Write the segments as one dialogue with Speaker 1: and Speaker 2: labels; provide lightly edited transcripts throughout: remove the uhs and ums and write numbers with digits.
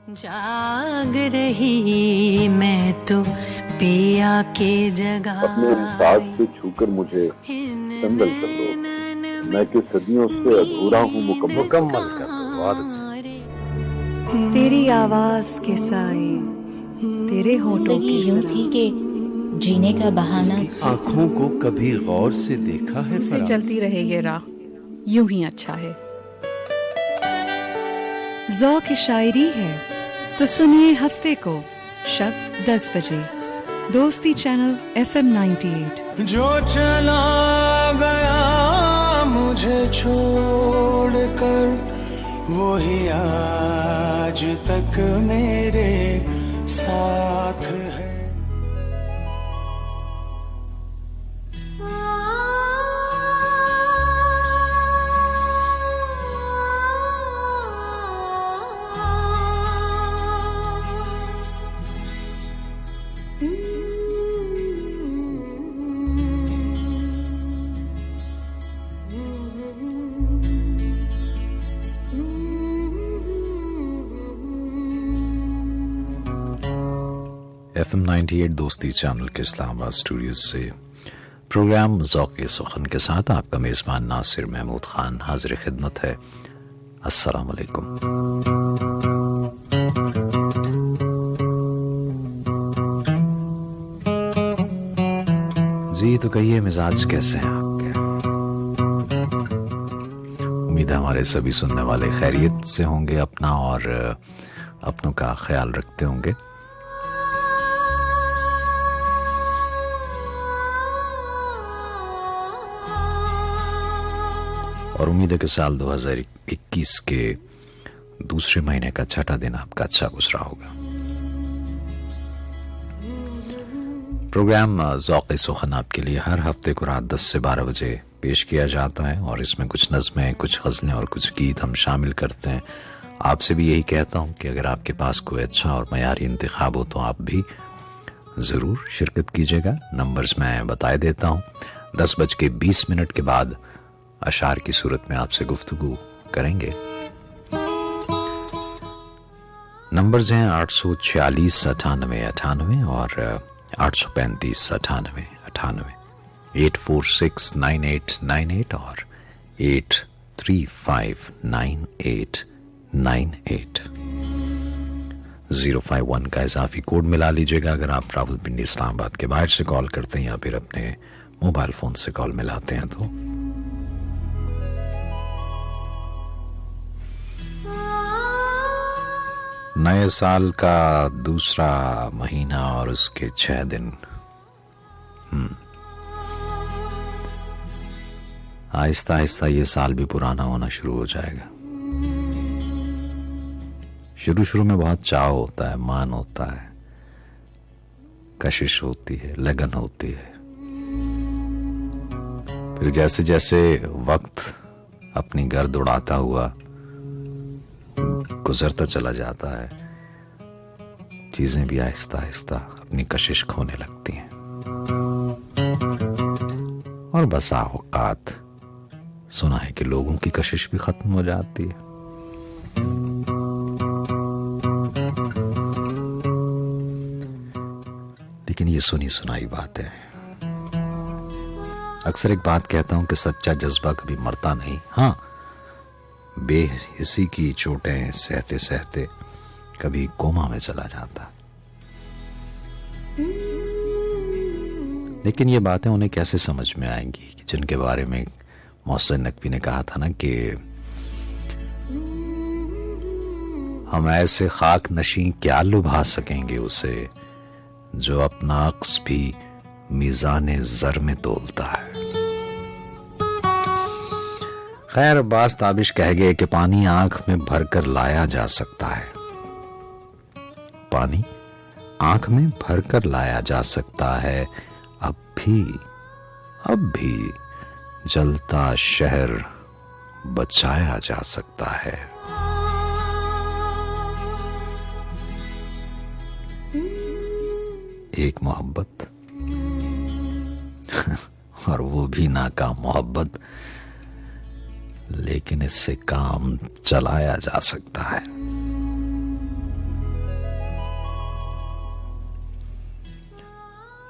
Speaker 1: जाग रही मैं तो पिया के जगह,
Speaker 2: अपने साथ से छूकर मुझे संदल कर लो, मैं कि सदियों से अधूरा हूँ मुकम्मल
Speaker 3: कर दो। बहुत अच्छा।
Speaker 4: तेरी आवाज के साए, तेरे होठों की
Speaker 5: यूं थी कि जीने का बहाना।
Speaker 3: आंखों को कभी गौर से देखा है
Speaker 6: से चलती रहे ये राह, यूं ही अच्छा है।
Speaker 4: ज़ौक़ की शायरी है तो सुनिए हफ्ते को शब 10 बजे दोस्ती चैनल FM 98।
Speaker 7: जो चला गया मुझे छोड़कर, वो ही आज तक मेरे साथ है।
Speaker 8: FM 98 दोस्ती चैनल के इस्लामाबाद स्टूडियो से प्रोग्राम ज़ौक़ सुखन के साथ आपका मेज़बान नासिर महमूद ख़ान हाज़िर खिदमत है। अस्सलाम वालेकुम। जी तो कहिए, मिजाज कैसे हैं आपके? उम्मीद है हमारे सभी सुनने वाले खैरियत से होंगे, अपना और अपनों का ख्याल रखते होंगे। और उम्मीद है कि साल 2021 के दूसरे महीने का छठा दिन आपका अच्छा गुजरा होगा। प्रोग्राम ज़ौक़ सुखन आपके लिए हर हफ्ते को रात 10 से 12 बजे पेश किया जाता है और इसमें कुछ नज़में, कुछ गज़लें और कुछ गीत हम शामिल करते हैं। आपसे भी यही कहता हूँ कि अगर आपके पास कोई अच्छा और मयारी इंतखाब हो तो आप भी ज़रूर शिरकत कीजिएगा। नंबर्स मैं बताए देता हूँ। 10:20 के बाद अशार की सूरत में आपसे गुफ्तगू करेंगे। नंबर्स हैं 846 98 98 और 835 98 98, 8469898 और 8359898। 051 का इजाफी कोड मिला लीजिएगा अगर आप रावलपिंडी इस्लामाबाद के बाहर से कॉल करते हैं या फिर अपने मोबाइल फोन से कॉल मिलाते हैं तो। नए साल का दूसरा महीना और उसके 6 दिन। आहिस्ता आहिस्ता ये साल भी पुराना होना शुरू हो जाएगा। शुरू में बहुत चाव होता है, मान होता है, कशिश होती है, लगन होती है। फिर जैसे जैसे वक्त अपनी गर्द उड़ाता हुआ गुजरता चला जाता है, चीजें भी आहिस्ता आहिस्ता अपनी कशिश खोने लगती हैं और बसा औकात सुना है कि लोगों की कशिश भी खत्म हो जाती है। लेकिन ये सुनी सुनाई बात है। अक्सर एक बात कहता हूं कि सच्चा जज्बा कभी मरता नहीं। हाँ, बेहिसी की चोटें सहते सहते कभी कोमा में चला जाता। लेकिन ये बातें उन्हें कैसे समझ में आएंगी कि जिनके बारे में मोहसिन नकवी ने कहा था ना कि हम ऐसे खाक नशी क्या लुभा सकेंगे उसे जो अपना अक्स भी मीज़ाने ज़र में तोलता है। खैर, बास ताबिश कह गए कि पानी आंख में भरकर लाया जा सकता है, पानी आंख में भरकर लाया जा सकता है। अब भी जलता शहर बचाया जा सकता है। एक मोहब्बत और वो भी नाकाम मोहब्बत, लेकिन इससे काम चलाया जा सकता है।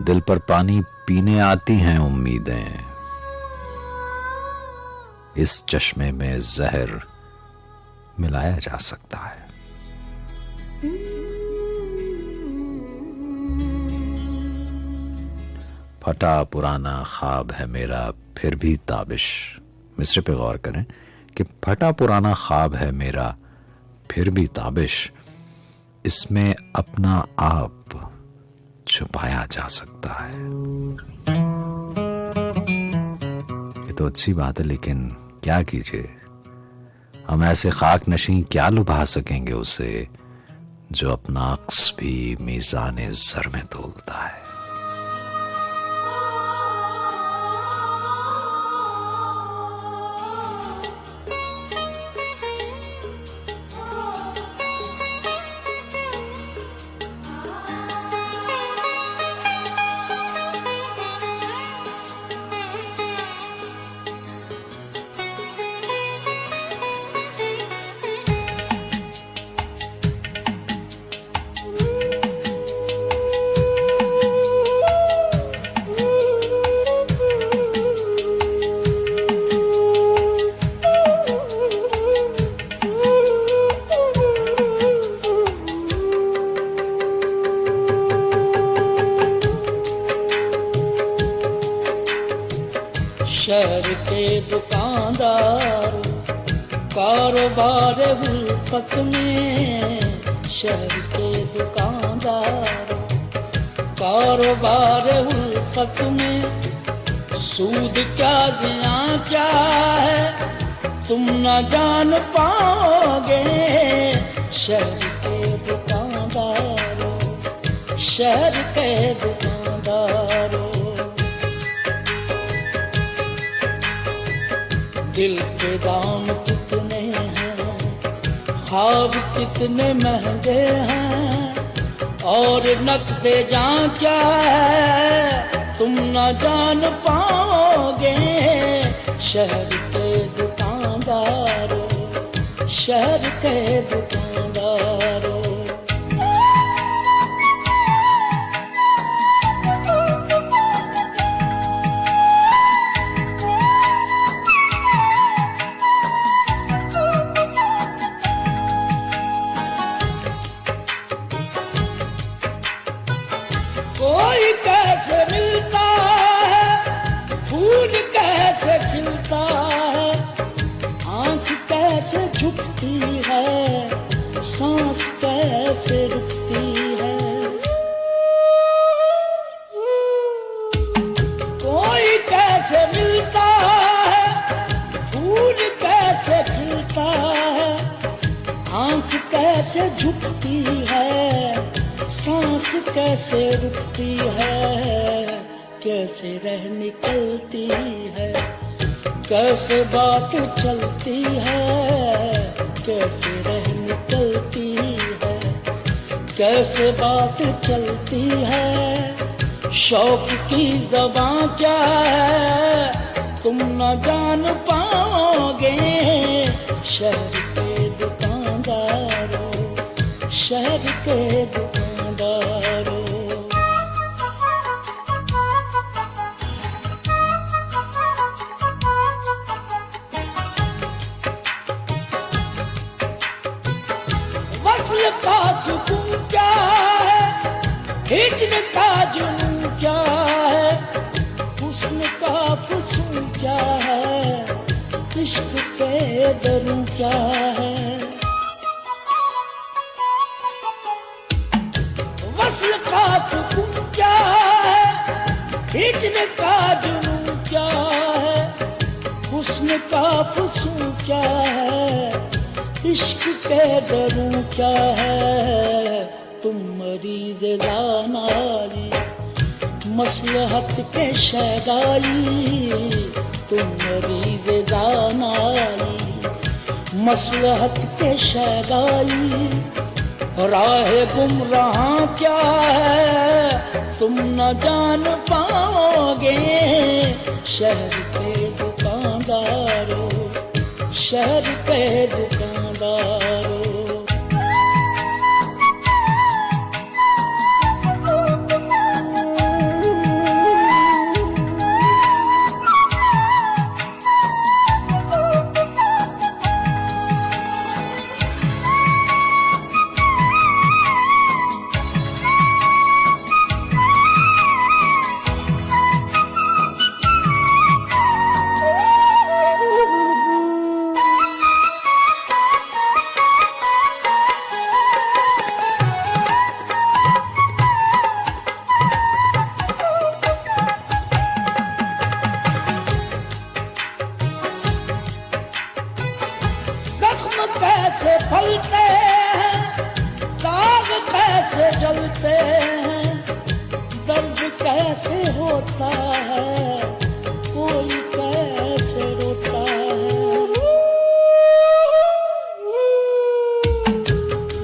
Speaker 8: दिल पर पानी पीने आती हैं उम्मीदें, इस चश्मे में जहर मिलाया जा सकता है। फटा पुराना ख्वाब है मेरा फिर भी ताबिश। मिसरे पे गौर करें कि फटा पुराना ख्वाब है मेरा फिर भी ताबिश, इसमें अपना आप छुपाया जा सकता है। ये तो अच्छी बात है, लेकिन क्या कीजिए, हम ऐसे खाक नशीं क्या लुभा सकेंगे उसे जो अपना अक्स भी मीज़ाने ज़र में तोलता है।
Speaker 9: शहर के दुकानदार कारोबार उल्फत में, शहर के दुकानदार कारोबार उल्फत में, सूद क्या जिया क्या है तुम न जान पाओगे। शहर के दुकानदारों, शहर के दुकानदारों, दिल के दाम कितने हैं, ख्वाब कितने महंगे हैं, और नक़दे जान क्या है तुम न जान पाओगे। शहर के दुकानदारों, शहर के दुकानदारों, कोई कैसे मिलता है, फूल कैसे खिलता है, आंख कैसे झुकती है, सांस कैसे रुकती है। कोई कैसे मिलता है, फूल कैसे खिलता है, आंख कैसे झुकती है, सांस कैसे रुकती है, कैसे रह निकलती है, कैसे बात चलती है, कैसे रह निकलती है, कैसे बात चलती है। शौक की ज़बां क्या है तुम न जान पाओगे। शहर के दुकानदारों, शहर के दुकानदारों, वस्ल का सुकून क्या है, हिज्र का जुनून क्या है, हुस्न का फुसून क्या है, इश्क के दरूं क्या है। वस्ल का सुकून क्या है, हिज्र का जुनून क्या है, हुस्न का फुसून क्या है, इश्क के दरूं क्या है। तुम मरीज़ ज़ानाई, मसलहत के शैदाई, तुम मरीज़ ज़ानाई, मसलहत के शैदाई। राह गुमराह क्या है तुम न जान पाओगे। शहर के दुकानदारों, शहर के दुकानदारों, जलते हैं, दर्द कैसे होता है, कोई कैसे रोता है।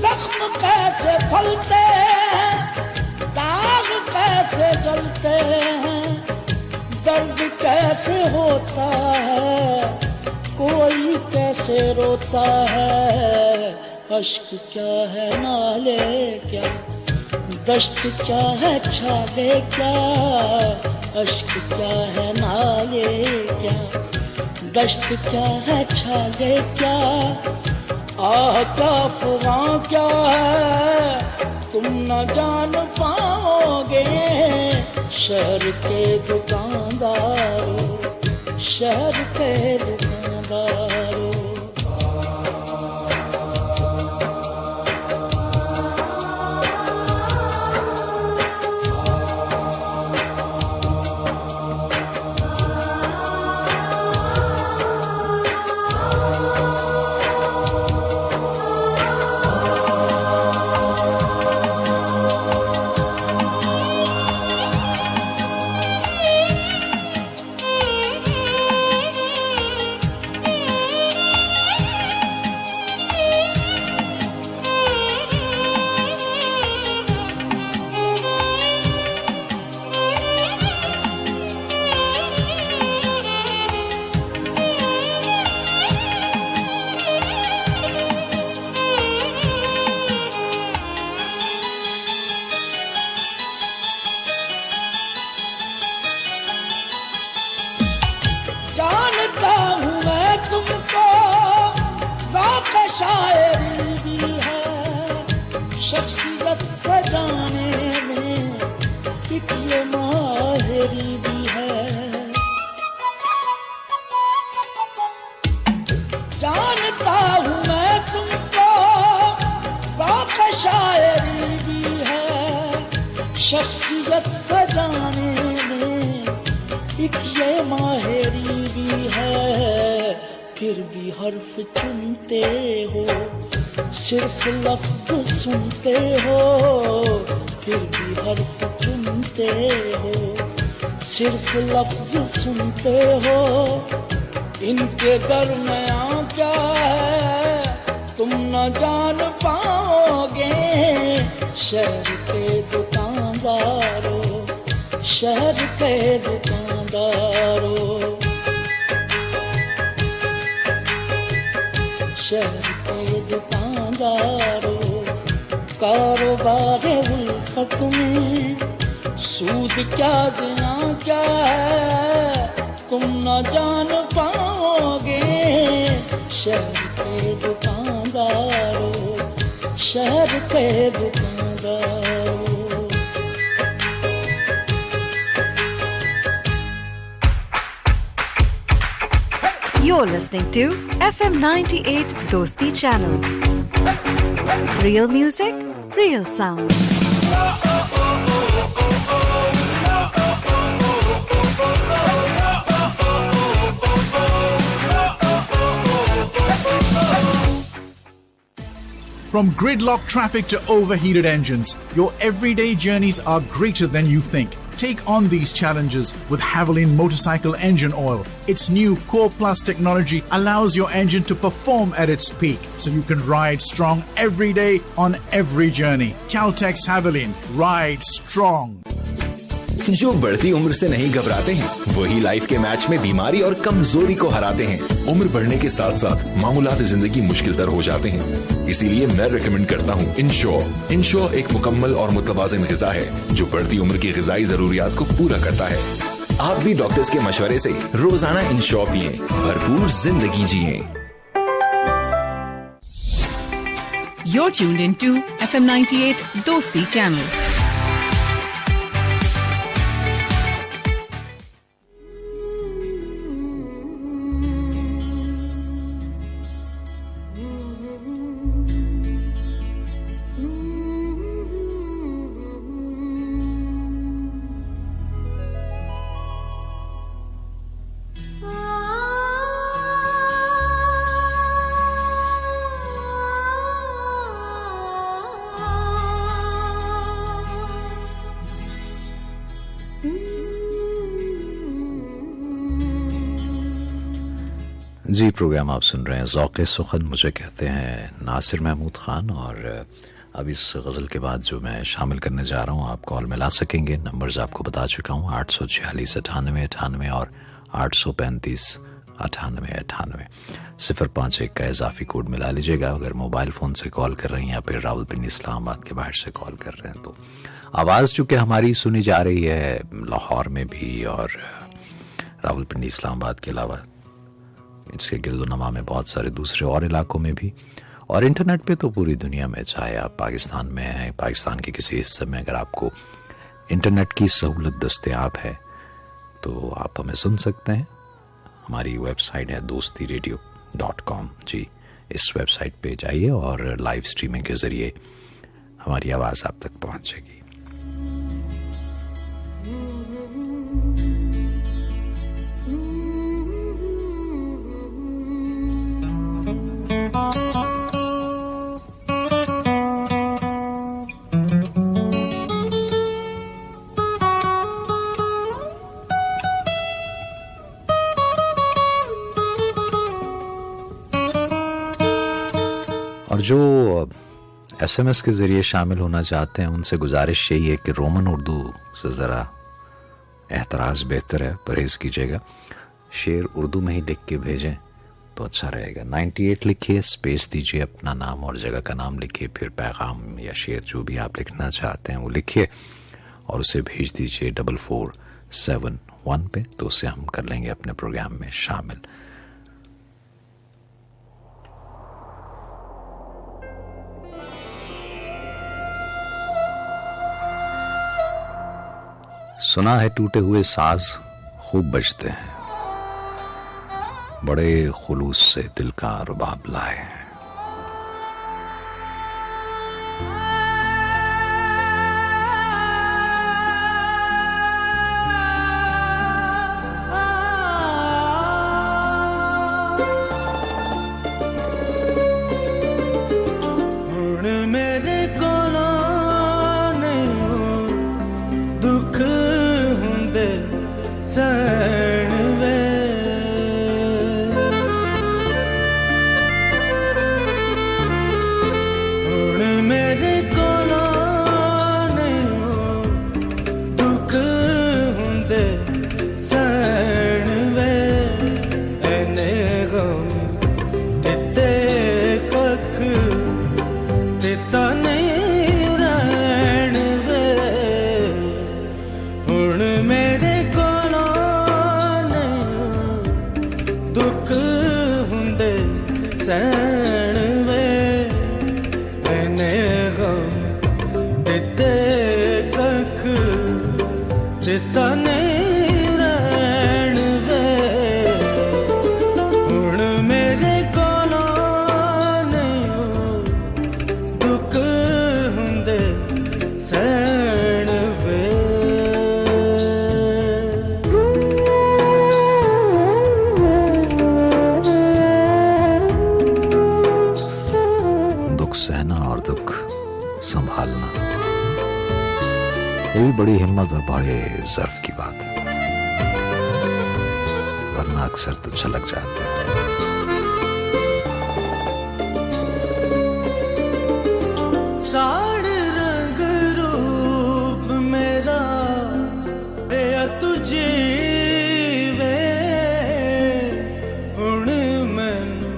Speaker 9: जख्म कैसे फलते हैं, दाग कैसे जलते हैं, दर्द कैसे होता है, कोई कैसे रोता है। अश्क क्या है नाले क्या, दश्त क्या है छाले क्या, अश्क क्या है नाले क्या, दश्त क्या है छाले क्या, आह क्या फुरां क्या है, तुम न जान पाओगे। शहर के दुकानदारों, शहर के दुकानदारों। जानता हूँ मैं तुमको, ज़ौक़ शायरी भी है, शख्सियत सजाने में एक ये माहिरी भी है। जानता हूँ मैं तुमको, ज़ौक़ शायरी भी है, शख्सियत सजाने में एक ये माहिरी भी है। फिर भी हर्फ चुनते हो, सिर्फ लफ्ज सुनते हो, फिर भी हर्फ चुनते हो, सिर्फ लफ्ज सुनते हो। इनके दरमियां क्या है, तुम न जान पाओगे। शहर के दुकानदारों, शहर के दुकानदारों, शहर के दुकानदारों। कारोबार उल्फत में सूद क्या ज़िना क्या है, तुम न जान पाओगे। शहर के दुकानदारों, शहर के दुकानदारों।
Speaker 4: You're listening to FM 98 Dosti Channel. Real music, real sound.
Speaker 10: From gridlock traffic to overheated engines, your everyday journeys are greater than you think. Take on these challenges with Haviland Motorcycle Engine Oil. Its new Core Plus technology allows your engine to perform at its peak, so you can ride strong every day on every journey. Caltex Haviland, ride strong.
Speaker 11: जो बढ़ती उम्र से नहीं घबराते हैं, वही life के match में बीमारी और कमजोरी को हराते हैं। उम्र बढ़ने के साथ साथ मामूलात जिंदगी मुश्किल तर हो जाते हैं। इसीलिए मैं रेकमेंड करता हूँ इंश्योर। इंश्योर एक मुकम्मल और मुतवाज़िन ग़िज़ा है जो बढ़ती उम्र की ग़िज़ाई जरूरियात को पूरा करता है। आप भी डॉक्टर्स के मशवरे से रोजाना इंश्योर पिए, भरपूर जिंदगी जिए।
Speaker 6: You're tuned into FM 98 Dosti Channel.
Speaker 8: Ji, programme आप सुन रहे हैं ज़ौक़े सुख़न, मुझे कहते हैं नासिर महमूद ख़ान। और अब इस गज़ल के बाद जो मैं शामिल करने जा रहा हूँ, आप कॉल मिला सकेंगे। नंबर्स आपको बता चुका हूँ, 846 98 98 और 835 98 98। 051 का इजाफी कोड मिला लीजिएगा अगर मोबाइल फ़ोन से कॉल कर रहे हैं या फिर रावलपिंडी इस्लामाबाद के बाहर से कॉल कर रहे हैं। तो आवाज़ चूँकि हमारी सुनी जा रही है लाहौर में भी और रावलपिंडी इस्लामाबाद के अलावा इसके गिरदोनमा में बहुत सारे दूसरे और इलाकों में भी, और इंटरनेट पे तो पूरी दुनिया में, चाहे आप पाकिस्तान में हैं, पाकिस्तान के किसी हिस्से में अगर आपको इंटरनेट की सहूलत दस्तयाब है तो आप हमें सुन सकते हैं। हमारी वेबसाइट है dostiradio.com। जी, इस वेबसाइट पे जाइए और लाइव स्ट्रीमिंग के ज़रिए हमारी आवाज़ आप तक पहुँचेगी। और जो SMS के ज़रिए शामिल होना चाहते हैं उनसे गुजारिश यही है कि रोमन उर्दू से ज़रा एहतराज़ बेहतर है, परहेज़ कीजिएगा। शेर उर्दू में ही लिख के भेजें तो अच्छा रहेगा। 98 लिखिए, स्पेस दीजिए, अपना नाम और जगह का नाम लिखिए, फिर पैगाम या शेर जो भी आप लिखना चाहते हैं वो लिखिए और उसे भेज दीजिए 4471 पे, तो उसे हम कर लेंगे अपने प्रोग्राम में शामिल। सुना है टूटे हुए साज खूब बजते हैं, बड़े खुलूस से दिल का रुबाब लाए हैं। ये भी बड़ी हिम्मत और बड़े ज़र्फ की बात है, वरना अक्सर तो छलक जाते हैं।
Speaker 9: साड़ रंग रूप मेरा रे तुझे वे हुण मैनू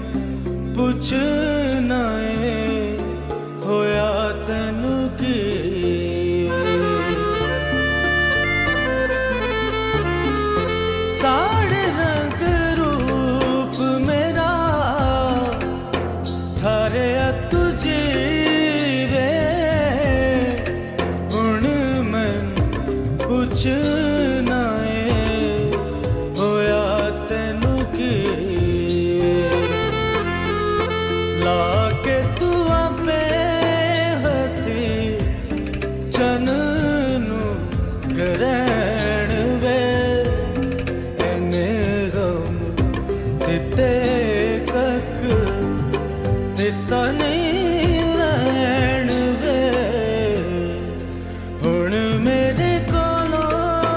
Speaker 9: पुछना होया तेनू की
Speaker 7: हुण मेरे कोलों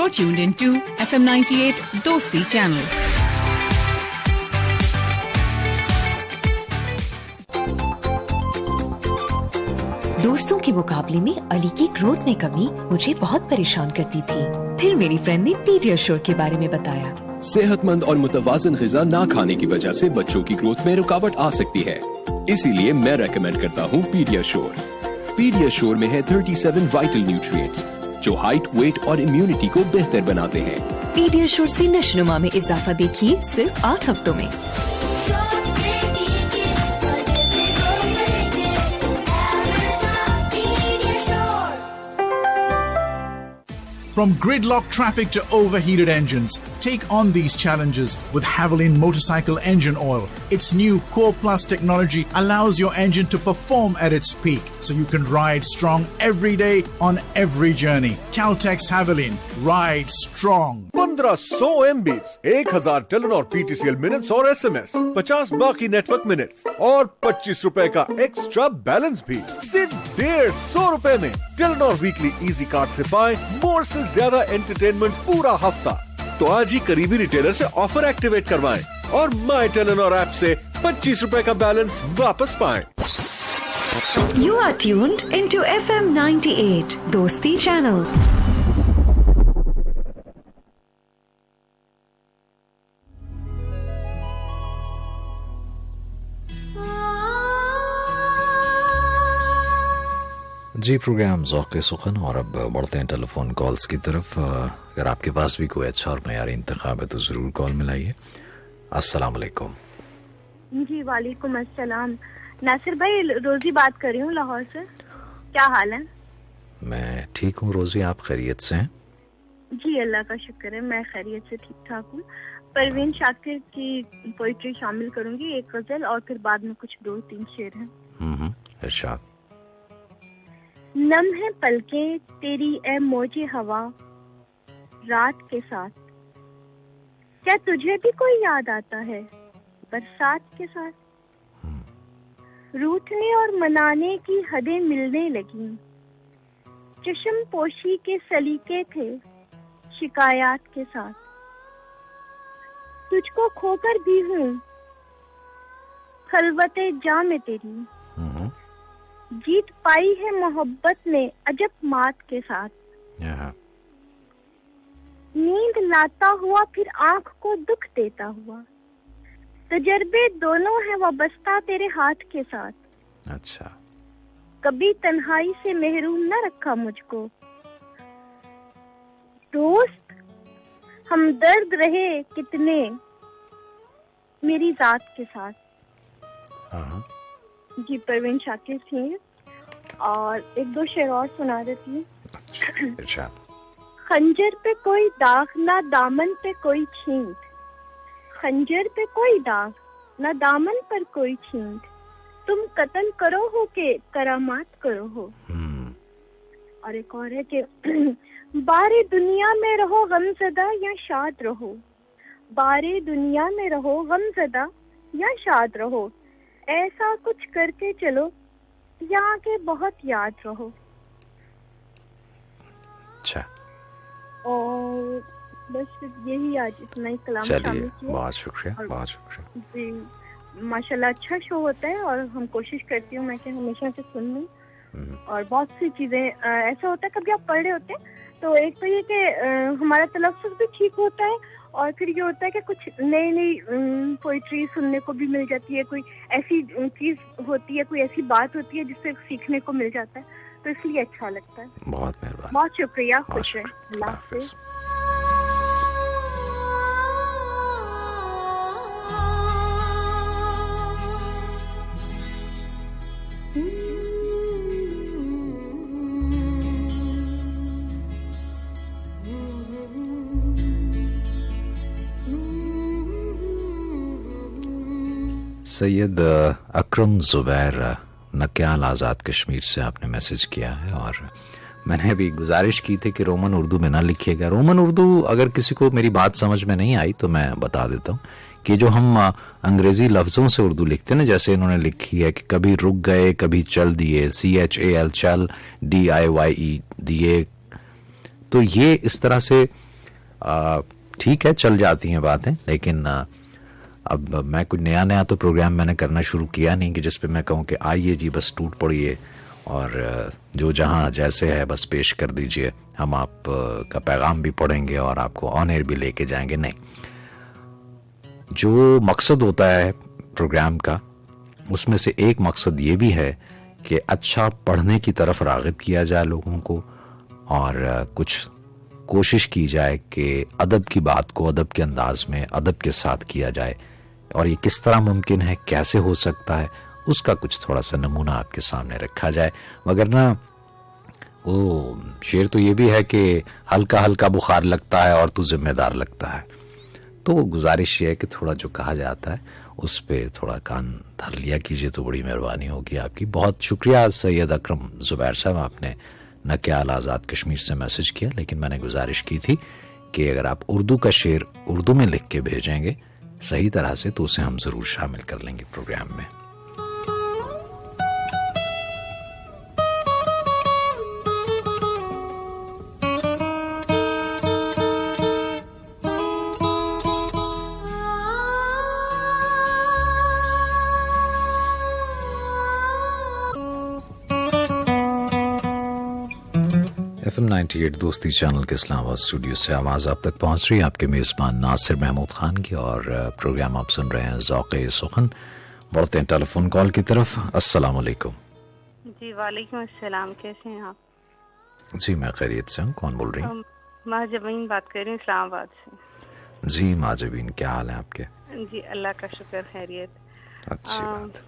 Speaker 6: You're tuned into FM 98 Dosti channel.
Speaker 12: दोस्तों के मुकाबले में अली की ग्रोथ में कमी मुझे बहुत परेशान करती थी। फिर मेरी फ्रेंड ने पीडियाश्योर के बारे में बताया।
Speaker 11: सेहतमंद और मुतवाजन ग़िज़ा ना खाने की वजह से बच्चों की ग्रोथ में रुकावट आ सकती है, इसीलिए मैं रेकमेंड करता हूँ पीडियाश्योर। पीडियाश्योर में है 37 वाइटल न्यूट्रिएंट्स जो हाइट, वेट और इम्यूनिटी को बेहतर बनाते हैं।
Speaker 12: पीडियाश्योर से नशोनुमा में इजाफा देखिए सिर्फ 8 हफ्तों में।
Speaker 10: From gridlock traffic to overheated engines, take on these challenges with Haviland Motorcycle Engine Oil. Its new Core Plus technology allows your engine to perform at its peak, so you can ride strong every day on every journey. Caltex Haviland, ride strong.
Speaker 3: 1500 MBs, 1000 Telenor PTCL minutes और SMS, 50 बाकी network minutes और 25 रुपए का extra balance भी सिर्फ 150 रुपए में। Telenor weekly easy card से पाएं मोर से ज्यादा एंटरटेनमेंट पूरा हफ्ता। तो आज ही करीबी रिटेलर से ऑफर एक्टिवेट करवाएं और माई टेलीनॉर ऐप से 25 रुपए का बैलेंस वापस पाएं।
Speaker 4: You are tuned into FM 98 Dosti channel.
Speaker 8: Ji, programme ज़ौक़ सुखन और अब बढ़ते हैं टेलीफोन कॉल्स की तरफ। अगर आपके पास भी कोई अच्छा और मयारी इंतखाब है तो ज़रूर कॉल मिलाइए। अस्सलाम वालेकुम।
Speaker 13: जी वालेकुम अस्सलाम। नासिर भाई, रोजी बात कर रही हूँ लाहौर से। क्या हाल है?
Speaker 8: मैं ठीक हूँ रोजी, आप खैरियत से हैं?
Speaker 13: जी अल्लाह का शुक्र है, मैं खैरियत से ठीक ठाक हूँ। परवीन शाकिर की पोइट्री शामिल करूंगी, एक गजल और फिर बाद में कुछ 2-3 शेर हैं।
Speaker 8: इरशाद।
Speaker 13: नम है पलकें तेरी ए मौजे हवा रात के साथ, क्या तुझे भी कोई याद आता है बरसात के साथ? रूठने और मनाने की हदें मिलने लगी, चश्म पोशी के सलीके थे शिकायत के साथ। तुझको खोकर भी हूँ खलवते जा में तेरी, जीत पाई है मोहब्बत ने अजब मात के साथ। नींद लाता हुआ फिर आंख को दुख देता हुआ, तजर्बे दोनों है वाबस्ता तेरे हाथ के साथ।
Speaker 8: अच्छा।
Speaker 13: कभी तन्हाई से महरूम न रखा मुझको दोस्त, हम दर्द रहे कितने मेरी जात के साथ। जी परवीन शाकिर थी और 1-2 शेर और सुना देती हूँ। खंजर पे कोई दाग ना दामन पे कोई छींट, खंजर पे कोई दाग ना दामन पर कोई छींट, तुम कत्ल करो हो के करामात करो हो। और एक और है कि बारे दुनिया में रहो गमज़दा या शाद रहो, बारे दुनिया में रहो गमज़दा या शाद रहो, ऐसा कुछ करके चलो यहाँ के बहुत याद रहो।
Speaker 8: अच्छा।
Speaker 13: और बस यही आज इतना ही कलाम शामिल किया।
Speaker 8: बहुत शुक्रिया, बहुत शुक्रिया।
Speaker 13: जी माशाल्लाह अच्छा शो होता है और हम कोशिश करती हूँ मैं कि हमेशा से सुन लूँ। और बहुत सी चीजें ऐसा होता है, कभी आप पढ़ रहे होते हैं तो एक तो ये कि हमारा तलफ़्फ़ुज़ भी ठीक होता है और फिर ये होता है कि कुछ नई पोइट्री सुनने को भी मिल जाती है, कोई ऐसी चीज होती है, कोई ऐसी बात होती है जिससे सीखने को मिल जाता है, तो इसलिए अच्छा लगता है।
Speaker 8: बहुत मेहरबानी,
Speaker 13: बहुत शुक्रिया, खुश रहे, अल्लाह हाफ़िज़।
Speaker 8: सैयद अकरम ज़ुबैर नक्याल आज़ाद कश्मीर से आपने मैसेज किया है और मैंने अभी गुजारिश की थी कि रोमन उर्दू में ना लिखिएगा। रोमन उर्दू अगर किसी को मेरी बात समझ में नहीं आई तो मैं बता देता हूँ कि जो हम अंग्रेज़ी लफ्ज़ों से उर्दू लिखते हैं ना, जैसे इन्होंने लिखी है कि कभी रुक गए कभी चल दिए, CHAL चल, DIYE दिए, तो ये इस तरह से ठीक है, चल जाती हैं बातें, लेकिन अब मैं कुछ नया तो प्रोग्राम मैंने करना शुरू किया नहीं कि जिस पे मैं कहूँ कि आइए जी बस टूट पड़िए और जो जहाँ जैसे है बस पेश कर दीजिए, हम आप का पैगाम भी पढ़ेंगे और आपको ऑन एयर भी लेके जाएंगे। नहीं, जो मकसद होता है प्रोग्राम का उसमें से एक मकसद ये भी है कि अच्छा पढ़ने की तरफ राग़िब किया जाए लोगों को, और कुछ कोशिश की जाए कि अदब की बात को अदब के अंदाज में अदब के साथ किया जाए, और ये किस तरह मुमकिन है, कैसे हो सकता है, उसका कुछ थोड़ा सा नमूना आपके सामने रखा जाए। मगर ना वो शेर तो ये भी है कि हल्का हल्का बुखार लगता है और तू जिम्मेदार लगता है। तो गुजारिश ये है कि थोड़ा जो कहा जाता है उस पे थोड़ा कान धर लिया कीजिए तो बड़ी मेहरबानी होगी आपकी। बहुत शुक्रिया सैयद अकरम जुबैर साहब, आपने न केवल आज़ाद कश्मीर से मैसेज किया, लेकिन मैंने गुजारिश की थी कि अगर आप उर्दू का शेर उर्दू में लिख के भेजेंगे सही तरह से तो उसे हम ज़रूर शामिल कर लेंगे प्रोग्राम में। FM 98 दोस्ती चैनल के इस्लामाबाद स्टूडियो से आवाज़ आप तक पहुंच रही है आपके मेज़बान नासिर महमूद खान की, और प्रोग्राम आप सुन रहे हैं ज़ौक़े सुखन। बढ़ते हैं टेलीफोन कॉल की तरफ। अस्सलाम वालेकुम।
Speaker 14: जी वालेकुम अस्सलाम, कैसे हैं आप?
Speaker 8: जी मैं खैरियत से हूँ। कौन बोल रही हैं?
Speaker 14: महजबीन बात कर रही हूँ इस्लामाबाद से।
Speaker 8: जी महजबीन, क्या हाल है आपके?
Speaker 14: जी अल्लाह का शुक्र, खैरियत।
Speaker 8: अच्छी बात।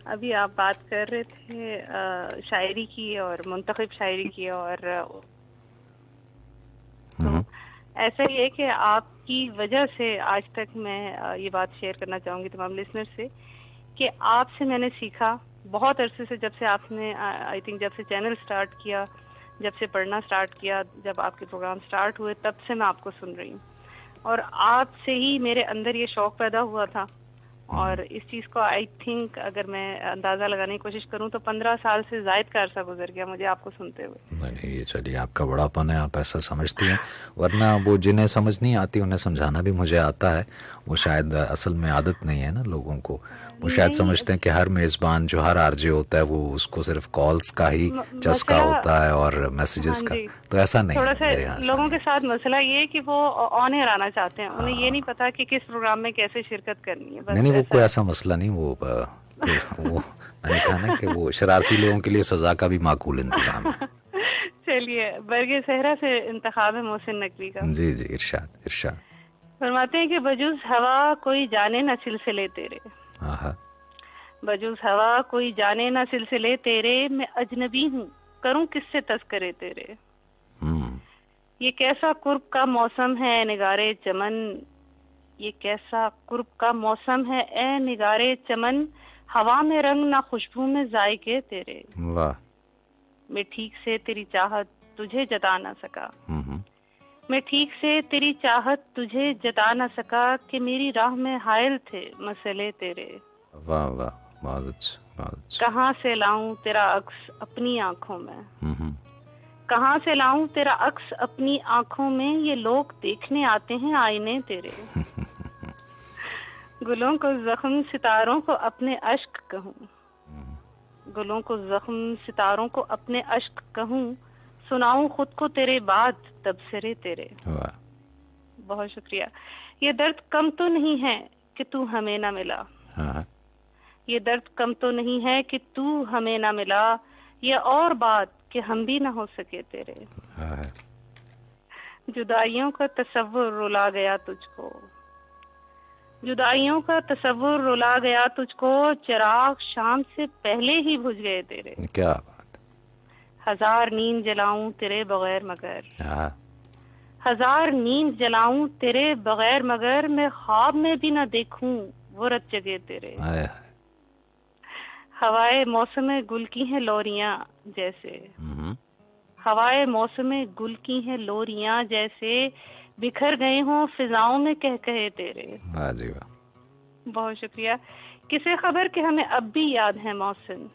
Speaker 14: अभी आप बात कर रहे थे शायरी की और मुंतखब शायरी की, और तो ऐसा ही है कि आपकी वजह से आज तक मैं ये बात शेयर करना चाहूँगी तमाम लिसनर से कि आपसे मैंने सीखा बहुत अरसे से, जब से आपने आई थिंक जब से चैनल स्टार्ट किया, जब से पढ़ना स्टार्ट किया, जब आपके प्रोग्राम स्टार्ट हुए तब से मैं आपको सुन रही हूँ, और आपसे ही मेरे अंदर ये शौक़ पैदा हुआ था। और इस चीज़ को आई थिंक अगर मैं अंदाज़ा लगाने की कोशिश करूं तो 15 साल से ज़ायद का अरसा गुजर गया मुझे आपको सुनते हुए।
Speaker 8: नहीं ये चलिए आपका बड़ापन है, आप ऐसा समझती हैं, वरना वो जिन्हें समझ नहीं आती उन्हें समझाना भी मुझे आता है। वो शायद असल में आदत नहीं है ना लोगों को, वो शायद समझते हैं कि हर मेज़बान जो हर आरजे होता है वो उसको सिर्फ कॉल्स का ही चस्का होता है और मैसेजेस का, तो ऐसा नहीं
Speaker 14: थोड़ा
Speaker 8: है।
Speaker 14: सा लोगों के साथ मसला ये है कि वो ऑन एयर आना चाहते हैं, उन्हें ये नहीं पता कि किस प्रोग्राम में कैसे शिरकत करनी है।
Speaker 8: नहीं वो कोई ऐसा मसला नहीं, वो मैंने कहा ना कि वो शरारती लोगों के लिए सजा का भी माकूल इंतजाम है।
Speaker 14: चलिए, बरगे सहरा से इंतखाब है मोहसिन नकवी का।
Speaker 8: जी जी, इरशाद इरशाद।
Speaker 14: फरमाते हैं कि बजुज हवा कोई जाने न सिलसिले तेरे, बजुज हवा कोई जाने ना सिलसिले तेरे, मैं अजनबी हूँ करूँ किससे तस्करे तेरे। ये कैसा कुर्ब का मौसम है निगारे चमन, ये कैसा कुर्ब का मौसम है ए निगारे चमन, हवा में रंग ना खुशबू में जायके तेरे।
Speaker 8: वाह।
Speaker 14: मैं ठीक से तेरी चाहत तुझे जता ना सका, मैं ठीक से तेरी चाहत तुझे जता ना सका, कि मेरी राह में हायल थे मसले तेरे।
Speaker 8: वाह वाह, बहुत अच्छा।
Speaker 14: कहाँ से लाऊं तेरा अक्स अपनी आंखों में, कहाँ से लाऊं तेरा अक्स अपनी आंखों में, ये लोग देखने आते हैं आईने तेरे। गुलों को जख्म सितारों को अपने अश्क कहूँ, गुलों को जख्म सितारों को अपने अश्क कहूँ, सुनाऊं खुद को तेरे बाद तबसरे तेरे। बहुत शुक्रिया। ये दर्द कम तो नहीं है कि तू हमें ना मिला, ये दर्द कम तो नहीं है कि तू हमें ना मिला, ये और बात कि हम भी ना हो सके तेरे। जुदाइयों का तसव्वुर रुला गया तुझको, जुदाइयों का तसव्वुर रुला गया तुझको, चिराग शाम से पहले ही बुझ गए तेरे।
Speaker 8: क्या बात।
Speaker 14: हजार नींद जलाऊं तेरे बगैर मगर, हजार नींद जलाऊं तेरे बगैर मगर, मैं ख्वाब में भी ना देखूं वो रत जगे तेरे। हवाए मौसम गुल की हैं लोरियां जैसे, हवाए मौसम गुल की हैं लोरियां जैसे, बिखर गए हों फिजाओं में कह कहे तेरे।
Speaker 8: वाह जी वाह।
Speaker 14: बहुत शुक्रिया। किसे खबर कि हमें अब भी याद है मोहसिन,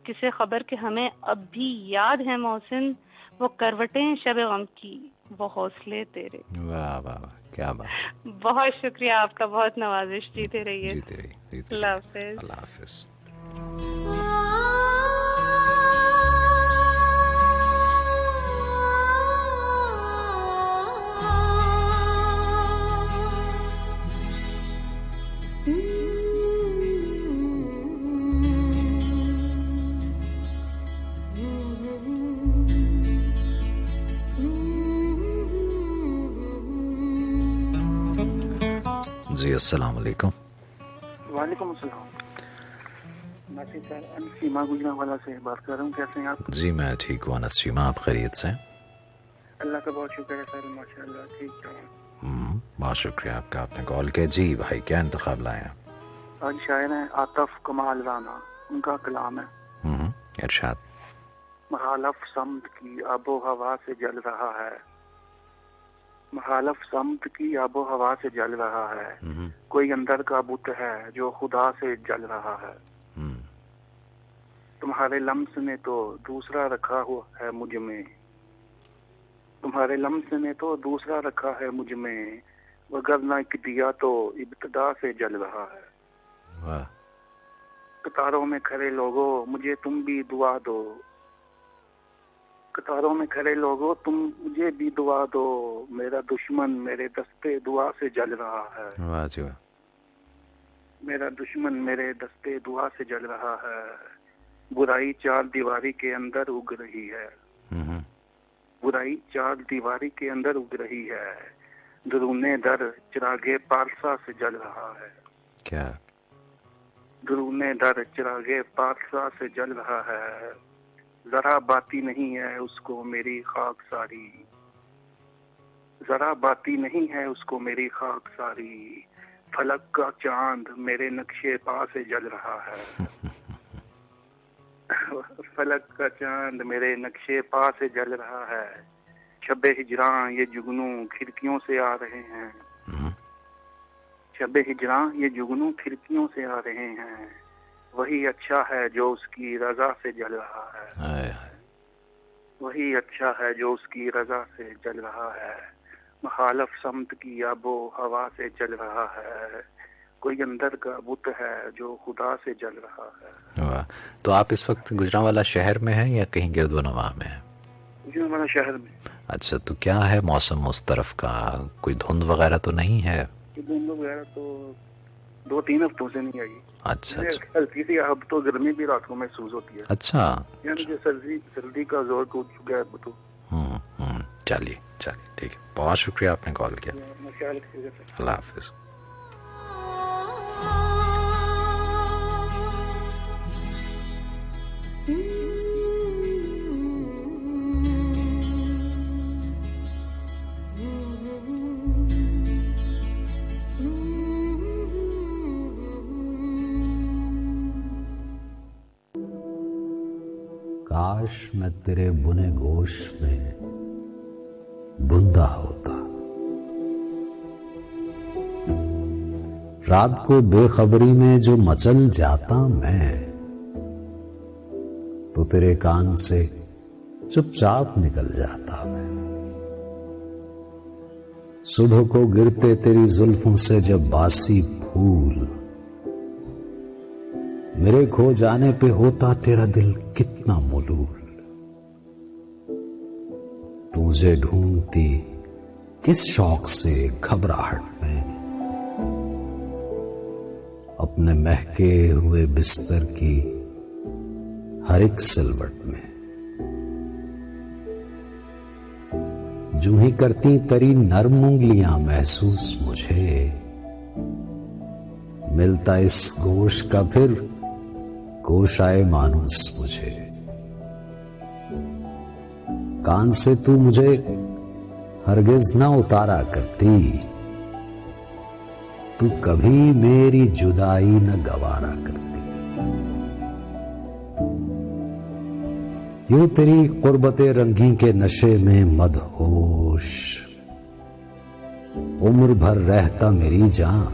Speaker 14: किसे खबर कि हमें अब भी याद है मोहसिन, वो करवटें शब गम की वो हौसले तेरे।
Speaker 8: वाह वाह वाह, क्या बात।
Speaker 14: बहुत शुक्रिया आपका, बहुत नवाजिश। जीते रहिए।
Speaker 8: जीते रहिए।
Speaker 14: अल्लाह हाफिज।
Speaker 8: अल्लाह हाफिज। जी अस्सलाम वालेकुम।
Speaker 15: वालेकुम अस्सलाम। नासिर सर, सीमा गुजरांवाला से बात कर रहा हूँ। कैसे हैं आप?
Speaker 8: जी मैं ठीक हूँ नसीमा, आप खैरियत से?
Speaker 15: अल्लाह का बहुत शुक्र है सर, माशाल्लाह ठीक है।
Speaker 8: बहुत शुक्रिया आपका, आपने कॉल किया। जी भाई, क्या इंतखाब लाए हैं?
Speaker 15: आज शायर हैं आतिफ कमाल राना, उनका कलाम है।
Speaker 8: इरशाद।
Speaker 15: मुखालफ समत की आबो हवा से जल रहा है, मुखालफ समत की आबो हवा से जल रहा है, कोई अंदर का बुत है जो खुदा से जल रहा है। तुम्हारे लम्स ने तो दूसरा रखा हुआ है मुझ में, तुम्हारे लम्स ने तो दूसरा रखा है मुझ में, वगरना एक दिया तो इब्तिदा से जल रहा है।
Speaker 8: वाह।
Speaker 15: कतारों में खड़े लोगों मुझे तुम भी दुआ दो, कतारों में खड़े लोगों तुम मुझे भी दुआ दो, मेरा दुश्मन मेरे दस्ते दुआ से जल रहा है।
Speaker 8: वाह जी वाह।
Speaker 15: मेरा दुश्मन मेरे दस्ते दुआ से जल रहा है, बुराई चार दीवारी के अंदर उग रही है, बुराई चार दीवारी के अंदर उग रही है, दरूने दर चिरागे पारसा से जल रहा है।
Speaker 8: क्या?
Speaker 15: दरूने दर चिरागे पारसा से जल रहा है, जरा बाती नहीं है उसको मेरी खाक सारी, जरा बाती नहीं है उसको मेरी खाक सारी, फलक का चांद मेरे नक्शे पा से जल रहा है, फलक का चांद मेरे नक्शे पा से जल रहा है, शबे हिजरां ये जुगनू खिड़कियों से आ रहे हैं, शबे हिजरां ये जुगनू खिड़कियों से आ रहे हैं, वही अच्छा है जो उसकी रजा से जल रहा है, वही अच्छा है जो उसकी रजा से जल रहा है, मुखालफ समत की आबो हवा से जल रहा है, कोई अंदर का बुत है जो खुदा से जल रहा है।
Speaker 8: वाह। तो आप इस वक्त गुजरांवाला शहर में हैं या कहीं गिरदोनवा में हैं?
Speaker 15: गुजरांवाला शहर में।
Speaker 8: अच्छा, तो क्या है मौसम उस तरफ का? कोई धुंध वगैरह तो नहीं है?
Speaker 15: धुंध वगैरह तो 2-3 हफ्तों से नहीं आई।
Speaker 8: अच्छा।
Speaker 15: हल्की सी अब तो गर्मी भी रात को महसूस होती है।
Speaker 8: अच्छा,
Speaker 15: यानी कि सर्दी का जोर टूट चुका है अब तो।
Speaker 8: चलिए चलिए ठीक है, बहुत शुक्रिया आपने कॉल किया। अल्लाह हाफिज।
Speaker 16: काश मैं तेरे बुने गोश में बुंदा होता, रात को बेखबरी में जो मचल जाता मैं, तो तेरे कान से चुपचाप निकल जाता मैं। सुबह को गिरते तेरी जुल्फों से जब बासी फूल, मेरे खो जाने पे होता तेरा दिल कितना मलूल। तू मुझे ढूंढती किस शौक से घबराहट में, अपने महके हुए बिस्तर की हर एक सिलवट में। जूं ही करती तेरी नर्म उंगलियां महसूस मुझे, मिलता इस गोश का फिर गोशाए मानूस मुझे। कान से तू मुझे हरगिज न उतारा करती, तू कभी मेरी जुदाई न गवारा करती। यूं तेरी कुर्बते रंगी के नशे में मदहोश, उम्र भर रहता मेरी जान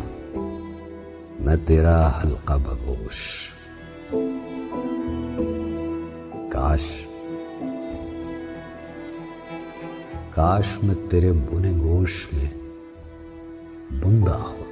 Speaker 16: मैं तेरा हल्का बगोश। काश मैं तेरे बुने गोश में बुंदा होता।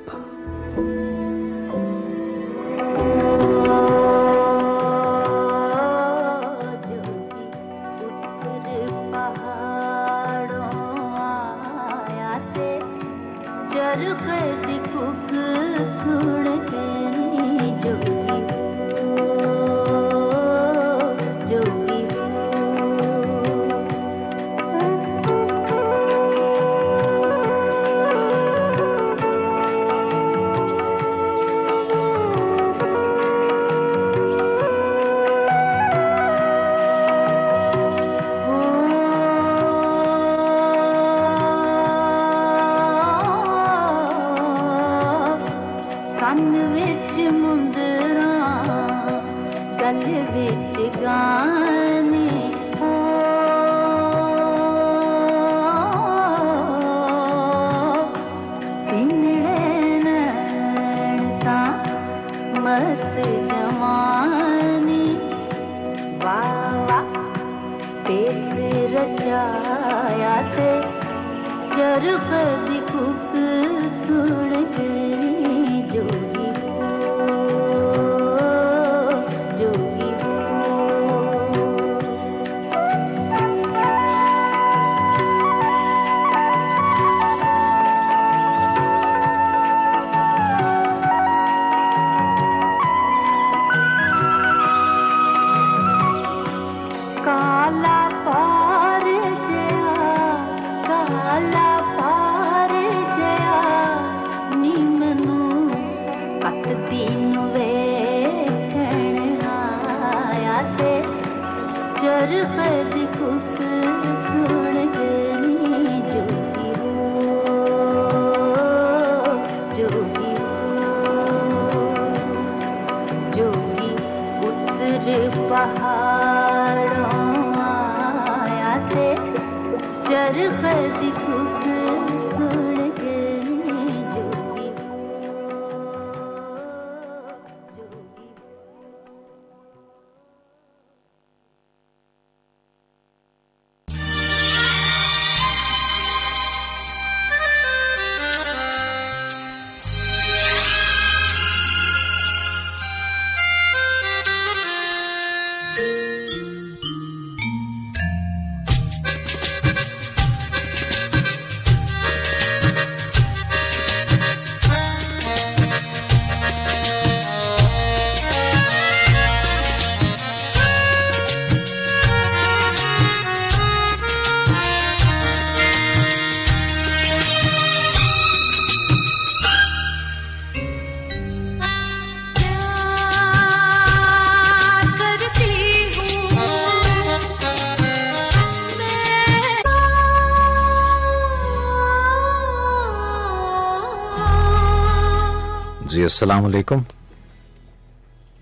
Speaker 8: जी अस्सलाम वालेकुम।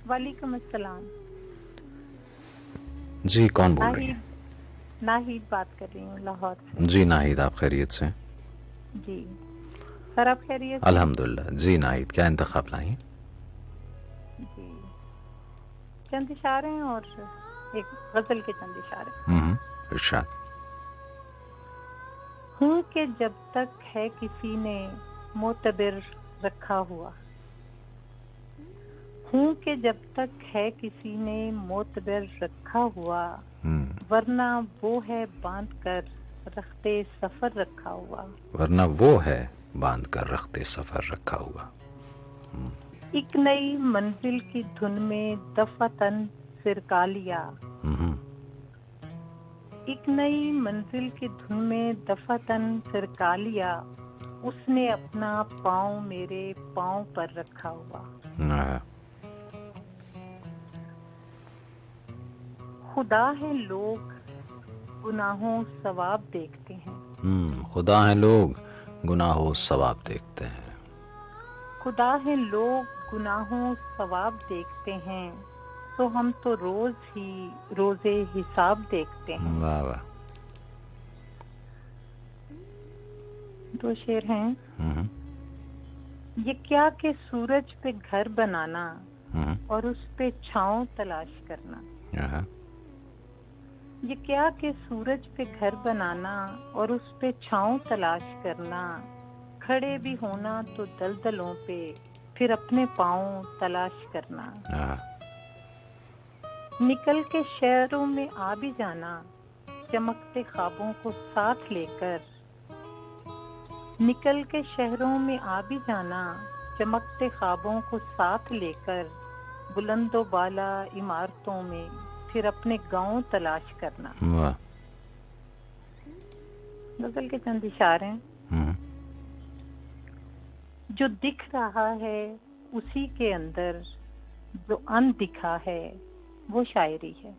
Speaker 17: वालेकुम अस्सलाम।
Speaker 8: जी कौन बोल रही है?
Speaker 17: नाहिद बात कर रही हूँ लाहौर से।
Speaker 8: जी नाहिद, आप खैरियत से?
Speaker 17: जी सर, आप खैरियत?
Speaker 8: अल्हम्दुलिल्लाह। जी नाहिद, क्या इंतखाब लाई?
Speaker 17: जी चंद इशारे हैं और एक गजल के चंद इशारे।
Speaker 8: इरशाद।
Speaker 17: हूँ कि जब तक है किसी ने मोतबिर रखा हुआ, हूँ कि जब तक है किसी ने मोतबिर रखा हुआ, वरना वो है बांध कर रखते सफर रखा हुआ।
Speaker 8: वरना वो है बांध कर रखते सफर रखा हुआ।
Speaker 17: एक नई मंजिल की धुन में दफातन सिरका लिया, एक नई मंजिल की धुन में दफातन सिरका लिया, उसने अपना पाँव मेरे पाँव पर रखा हुआ। खुदा है लोग गुनाहों सवाब देखते हैं।
Speaker 8: खुदा है लोग गुनाहों सवाब देखते हैं।
Speaker 17: खुदा है लोग गुनाहों सवाब देखते हैं, तो हम तो रोज ही रोजे हिसाब देखते हैं।
Speaker 8: वाह वाह।
Speaker 17: दो शेर हैं। ये क्या कि सूरज पे घर बनाना और उस पे छांव तलाश करना, ये क्या कि सूरज पे घर बनाना और उस पे छांव तलाश करना, खड़े भी होना तो दलदलों पे, फिर अपने पाँव तलाश करना। निकल के शहरों में आ भी जाना, चमकते ख्वाबों को साथ लेकर। निकल के शहरों में आ भी जाना, चमकते ख्वाबों को साथ लेकर, बुलंदो बाला इमारतों में, फिर अपने गांव तलाश करना।
Speaker 8: वाह।
Speaker 17: गजल के चंद इशारे हैं। जो दिख रहा है उसी के अंदर जो अनदिखा है वो शायरी है।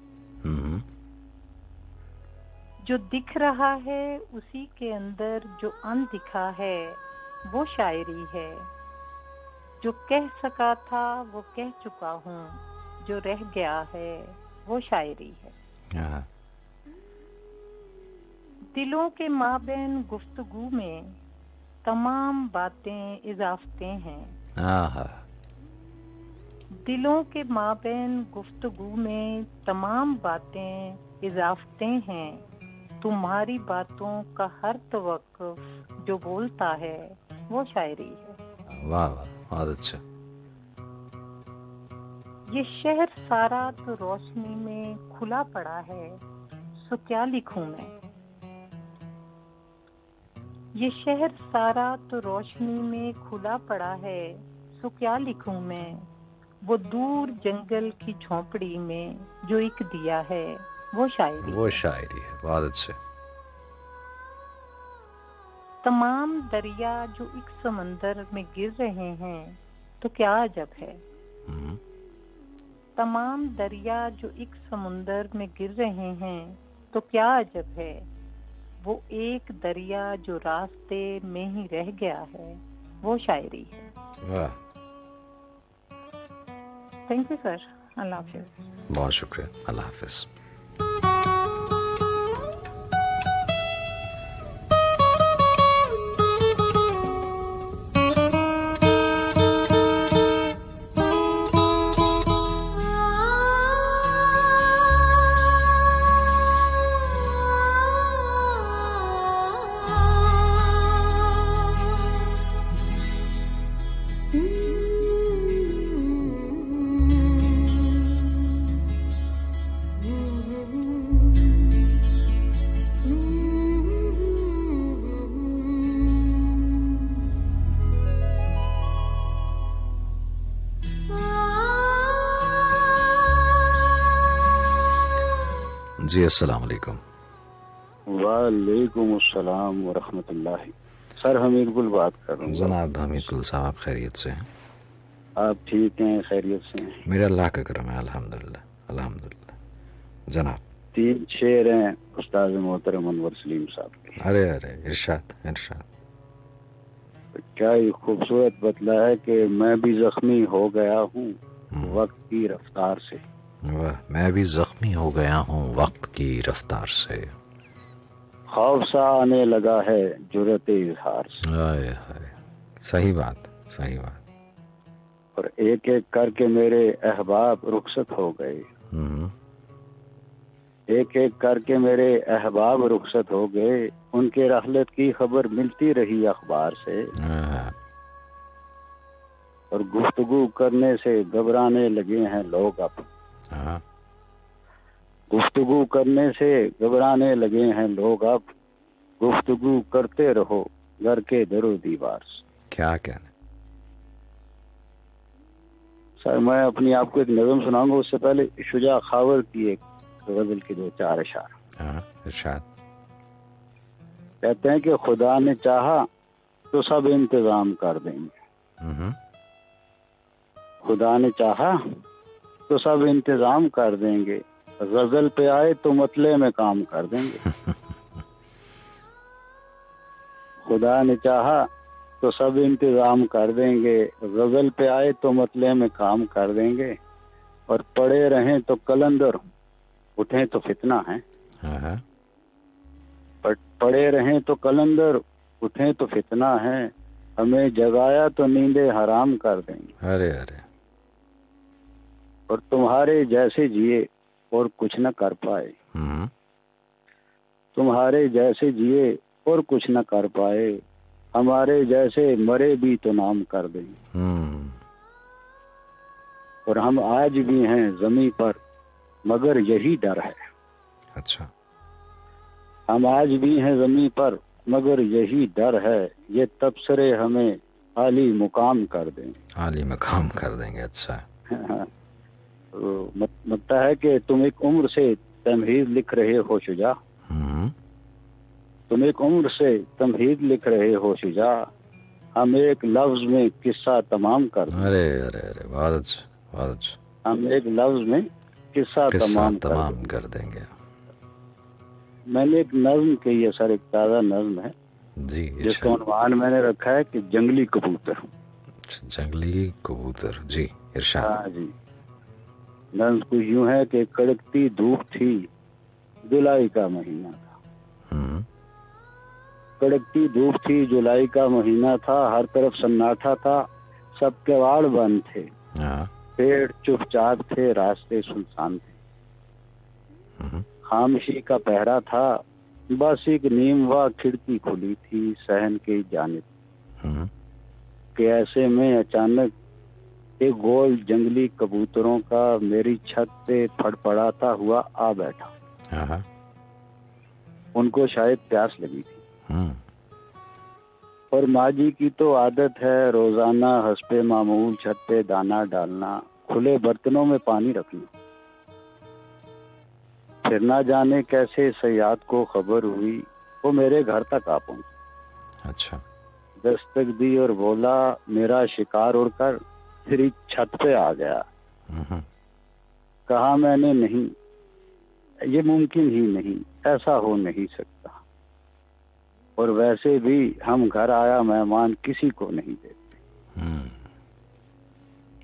Speaker 17: जो दिख रहा है उसी के अंदर जो अनदिखा है वो शायरी है। जो कह सका था वो कह चुका हूँ, जो रह गया है वो शायरी है। दिलों के माबैन गुफ्तगू में तमाम बातें इजाफते हैं। दिलों के माबैन गुफ्तगू में तमाम बातें इजाफते हैं। तुम्हारी बातों का हर तवक्कुफ जो बोलता है वो शायरी है।
Speaker 8: वाह वाह, बहुत अच्छा।
Speaker 17: ये शहर सारा तो रोशनी में खुला पड़ा है, सो क्या लिखूं मैं। ये शहर सारा तो रोशनी में खुला पड़ा है, सो क्या लिखूं मैं। वो दूर जंगल की झोंपड़ी में जो एक दिया है वो शायरी
Speaker 8: है। बहुत अच्छे।
Speaker 17: तमाम दरिया जो एक समंदर में गिर रहे हैं तो क्या अजब है। तमाम दरिया जो एक समुंदर में गिर रहे हैं तो क्या अजब है। वो एक दरिया जो रास्ते में ही रह गया है वो शायरी है।
Speaker 8: वाह।
Speaker 17: Thank you sir. अल्लाह हाफिज।
Speaker 8: बहुत शुक्रिया। अल्लाह हाफिज। जी अस्सलाम वालेकुम।
Speaker 2: वालेकुम अस्सलाम व रहमतुल्लाहि। सर हमीद गुल बात कर रहा हूँ।
Speaker 8: जनाब हमीद गुल साहब, आप खैरियत से हैं?
Speaker 2: आप ठीक हैं? खैरियत से हैं?
Speaker 8: मेरा अल्लाह का करम है, अल्हम्दुलिल्लाह अल्हम्दुलिल्लाह। जनाब
Speaker 2: 3 शेर हैं उस्ताद मोहतरम अनवर सलीम साहब के।
Speaker 8: अरे अरे, इरशाद इरशाद।
Speaker 2: क्या ही खूबसूरत बतला है कि मैं भी जख्मी हो गया हूँ वक्त की रफ्तार से।
Speaker 8: वाह। मैं भी जख्मी हो गया हूँ वक्त की रफ्तार से।
Speaker 2: खौफ सा आने लगा है जुर्रते इजहार से।
Speaker 8: हाय हाय, सही बात सही बात।
Speaker 2: और एक एक करके मेरे अहबाब रुखसत हो गए। एक एक करके मेरे अहबाब रुखसत हो गए। उनके रहलत की खबर मिलती रही अखबार से। और गुफ्तगू करने से घबराने लगे हैं लोग अब। गुफ्तगू करने से घबराने लगे हैं लोग अब। गुफ्तगू करते रहो घर के दरो दीवार से।
Speaker 8: क्या कहना
Speaker 2: सर, मैं अपनी आपको एक नज़म सुनाऊंगा, उससे पहले शुजा खावर की एक गजल के 2-4 इशारे। कहते हैं कि खुदा ने चाहा तो सब इंतजाम कर देंगे। खुदा ने चाहा तो सब इंतजाम कर देंगे। गजल पे आए तो मतले में काम कर देंगे। खुदा ने चाहा तो सब इंतजाम कर देंगे। गजल पे आए तो मतले में काम कर देंगे। और पड़े रहें तो कलंदर, उठें तो फितना है। पड़े रहें तो कलंदर, उठें तो फितना है। हमें जगाया तो नींदे हराम कर देंगे।
Speaker 8: अरे अरे।
Speaker 2: और तुम्हारे जैसे जिए और कुछ न कर पाए। तुम्हारे जैसे जिए और कुछ न कर पाए, हमारे जैसे मरे भी तो नाम कर देंगे। और हम आज भी हैं जमीन पर मगर यही डर है।
Speaker 8: अच्छा।
Speaker 2: हम आज भी हैं जमीन पर मगर यही डर है, ये तबसरे हमें आली मुकाम कर देंगे।
Speaker 8: आली मुकाम कर देंगे। अच्छा।
Speaker 2: तो लगता है कि तुम एक उम्र से तमहीद लिख रहे हो शुजा, तुम एक उम्र से तमहीद लिख रहे हो शुजा, हम एक लफ्ज में किस्सा तमाम कर देंगे।
Speaker 8: अरे अरे अरे बहुत अच्छा, बहुत अच्छा।
Speaker 2: हम एक लफ्ज में किस्सा तमाम
Speaker 8: कर देंगे।
Speaker 2: मैंने एक नज्म कही है सर, एक ताज़ा नज्म है
Speaker 8: जी,
Speaker 2: जिसका उन्वान मैंने रखा है कि जंगली कबूतर।
Speaker 8: जंगली कबूतर जी, इरशाद।
Speaker 2: हाँ जी। नज्म कुछ यूं है कि कड़कती धूप थी, जुलाई का महीना था। कड़कती धूप थी, जुलाई का महीना था, हर तरफ सन्नाटा था, सब किवाड़ बंद थे, पेड़ चुपचाप थे, रास्ते सुनसान थे। खामोशी का पहरा था, बस एक नीम व खिड़की खुली थी सहन की जानिब। कि ऐसे में अचानक एक गोल जंगली कबूतरों का मेरी छत पे फड़फड़ाता हुआ आ बैठा। उनको शायद प्यास लगी थी। और माजी की तो आदत है रोजाना हस्बे मामूल छत पे दाना डालना, खुले बर्तनों में पानी रखना। फिर ना जाने कैसे सयाद को खबर हुई, वो मेरे घर तक आ पहुंची।
Speaker 8: अच्छा।
Speaker 2: दस्तक दी और बोला मेरा शिकार उड़कर फिर छत पे आ गया। कहा मैंने नहीं, ये मुमकिन ही नहीं, ऐसा हो नहीं सकता। और वैसे भी हम घर आया मेहमान किसी को नहीं देते।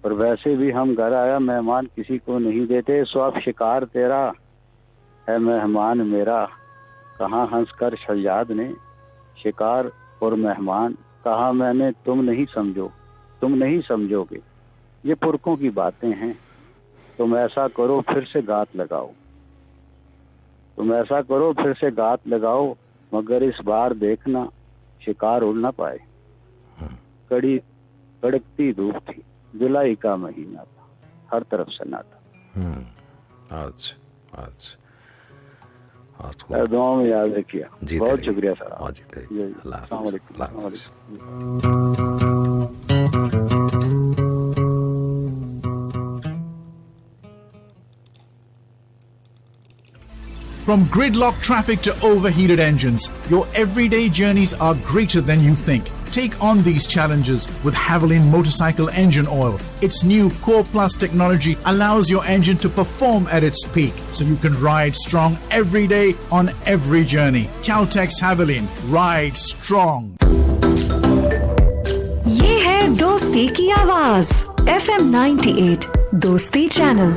Speaker 2: और वैसे भी हम घर आया मेहमान किसी को नहीं देते। सो अब शिकार तेरा है मेहमान मेरा, कहाँ हंस कर शयाद ने शिकार और मेहमान कहा मैंने तुम नहीं समझो, तुम नहीं समझोगे, ये पुरखों की बातें हैं। तुम ऐसा करो फिर से गात लगाओ, तुम ऐसा करो फिर से गात लगाओ, मगर इस बार देखना शिकार उड़ ना पाए। कड़कती धूप थी, जुलाई का महीना था, हर तरफ सन्नाटा। दुआ में याद रखिए। बहुत शुक्रिया सर। अस्सलाम वालेकुम।
Speaker 10: From gridlock traffic to overheated engines, your everyday journeys are greater than you think. Take on these challenges with Haviland Motorcycle Engine Oil. Its new Core Plus technology allows your engine to perform at its peak, so you can ride strong every day on every journey. Caltex Haviland, ride strong.
Speaker 4: ये है दोस्ती की आवाज FM 98 दोस्ती channel.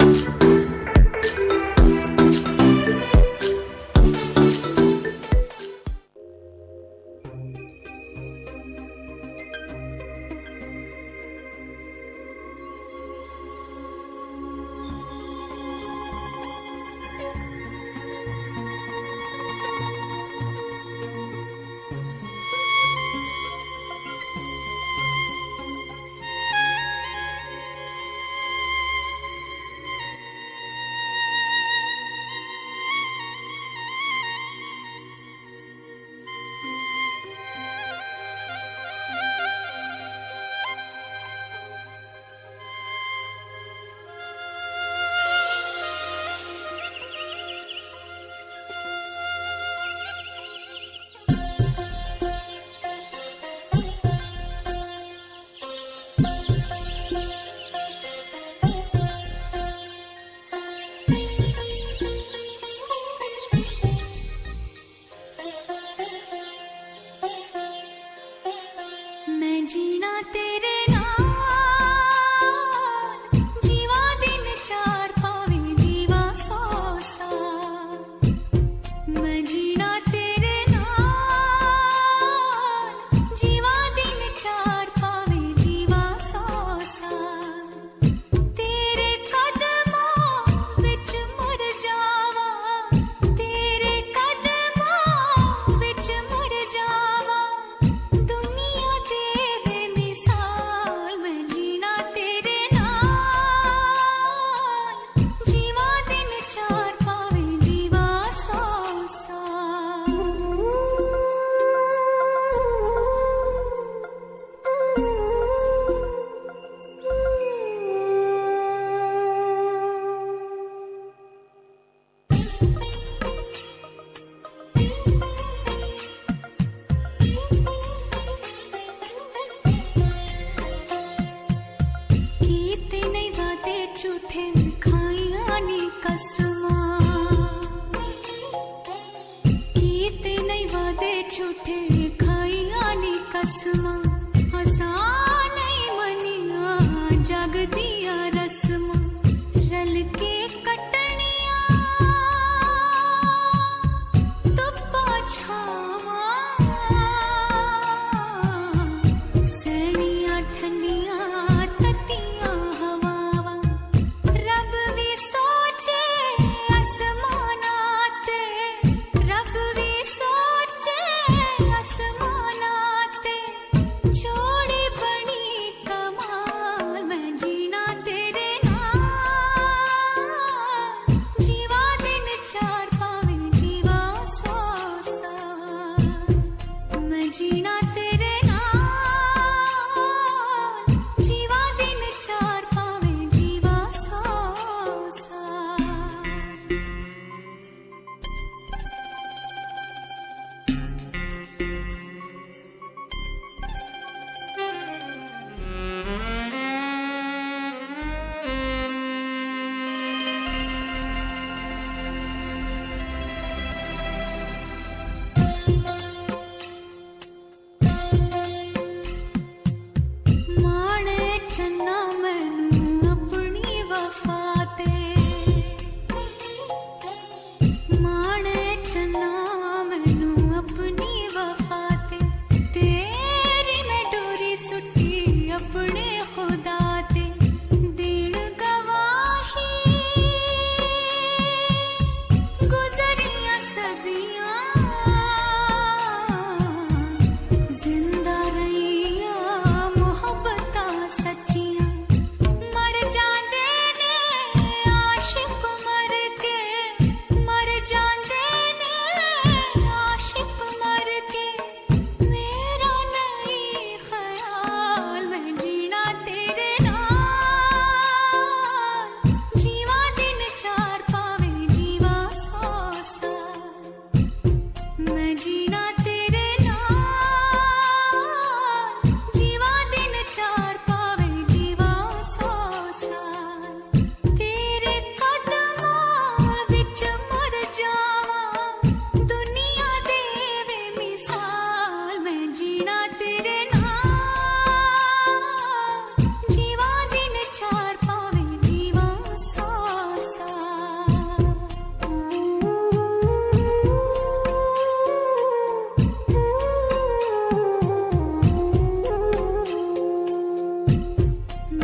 Speaker 18: कसमा कीते नहीं वादे झूठे खाई आनी कसमा हसा नहीं मनिया जग दिया रस्मा रल के कटनिया तुप्पा छावा सैनिया ठंडिया ततिया हवावा रब भी सोचे आसमानाते रब भी सोचे आसमानाते जोड़ी बड़ी कमाल मैं जीना तेरे नाल जीवा दिन चार पावे जीवा सौ साल मैं जीना तेरे नाल जीवा दिन चार पावे जीवा सौ साल माणे चन्ना मैनू अपनी वफा ते माणे चन्ना मैनू अपनी वफा ते तेरी मैं डोरी सुट्टी अपने खुदा ते देण गवाही गुजरियां सदियां जिंदा रहिया मोहब्बतां सच्चियां मर जांदे ने आशिक मर के मर जांदे ने आशिक मर के मेरा नहीं ख्याल मैं जीना तेरे नाल जीवा दिन चार पावे जीवा सौ साल मैं जीना तेरे नाल जीवा दिन चार पावे जीवा सौ साल तेरे कदमां विच मर जावां दुनिया देवे मिसाल मैं जीना तेरे नाल जीवा दिन चार पावे जीवा सौ साल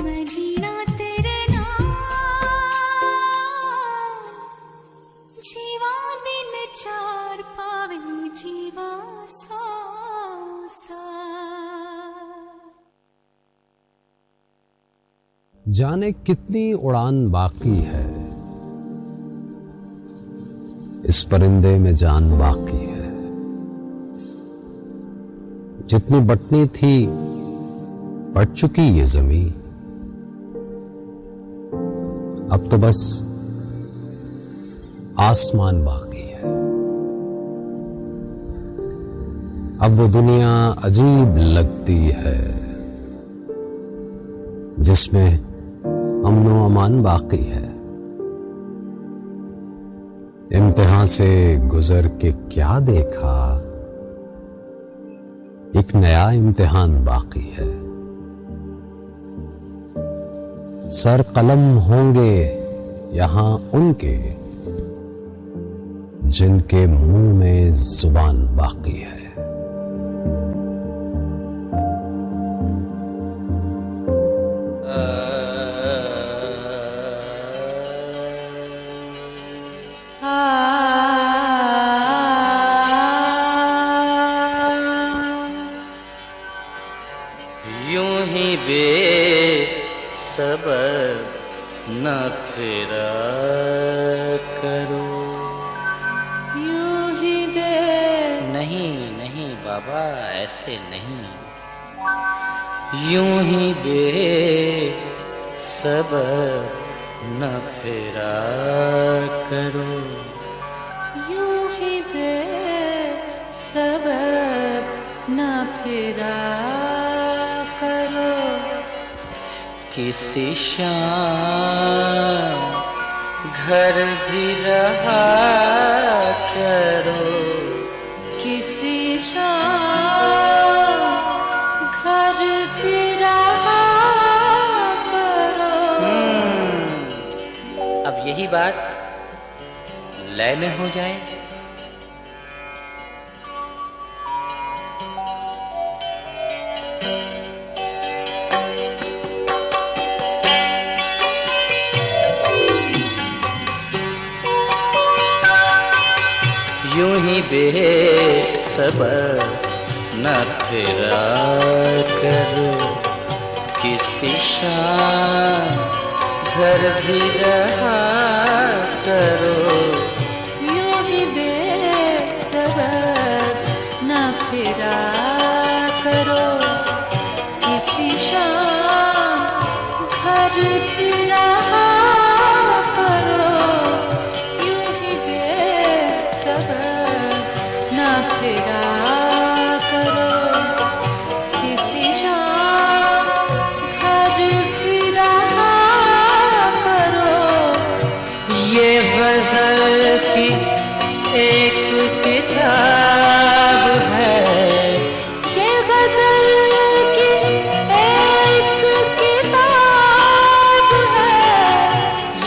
Speaker 18: मैं जीना तेरे नाल जीवा दिन चार पावे जीवा सौ साल
Speaker 16: जाने कितनी उड़ान बाकी है, इस परिंदे में जान बाकी है। जितनी बटनी थी बट चुकी ये जमीन, अब तो बस आसमान बाकी है। अब वो दुनिया अजीब लगती है जिसमें अमनो अमान बाकी है। इम्तिहान से गुजर के क्या देखा, एक नया इम्तिहान बाकी है। सर कलम होंगे यहां उनके जिनके मुंह में जुबान बाकी है।
Speaker 9: यूं ही बेसबर न फिरा करो,
Speaker 1: यूं ही
Speaker 9: नहीं नहीं बाबा ऐसे नहीं, यूं ही बेसबर न फिरा करो,
Speaker 1: यूं ही बेसबर न फिरा करो,
Speaker 9: किसी शाम घर भी रहा करो,
Speaker 18: किसी शाम घर भी रहा करो।
Speaker 9: अब यही बात लय में हो जाए। यूं ही बेसबर न फिरा करो, किसी शाम घर भी रहा करो।
Speaker 18: यूं ही बेसबर न फिरा करो, किसी शाम घर भी रहा करो। यूं ही बेसबर न फिरा करो, किसी शाम घर भी रहा करो।
Speaker 9: ये गजल की एक किताब है,
Speaker 18: ये गजल की एक किताब है,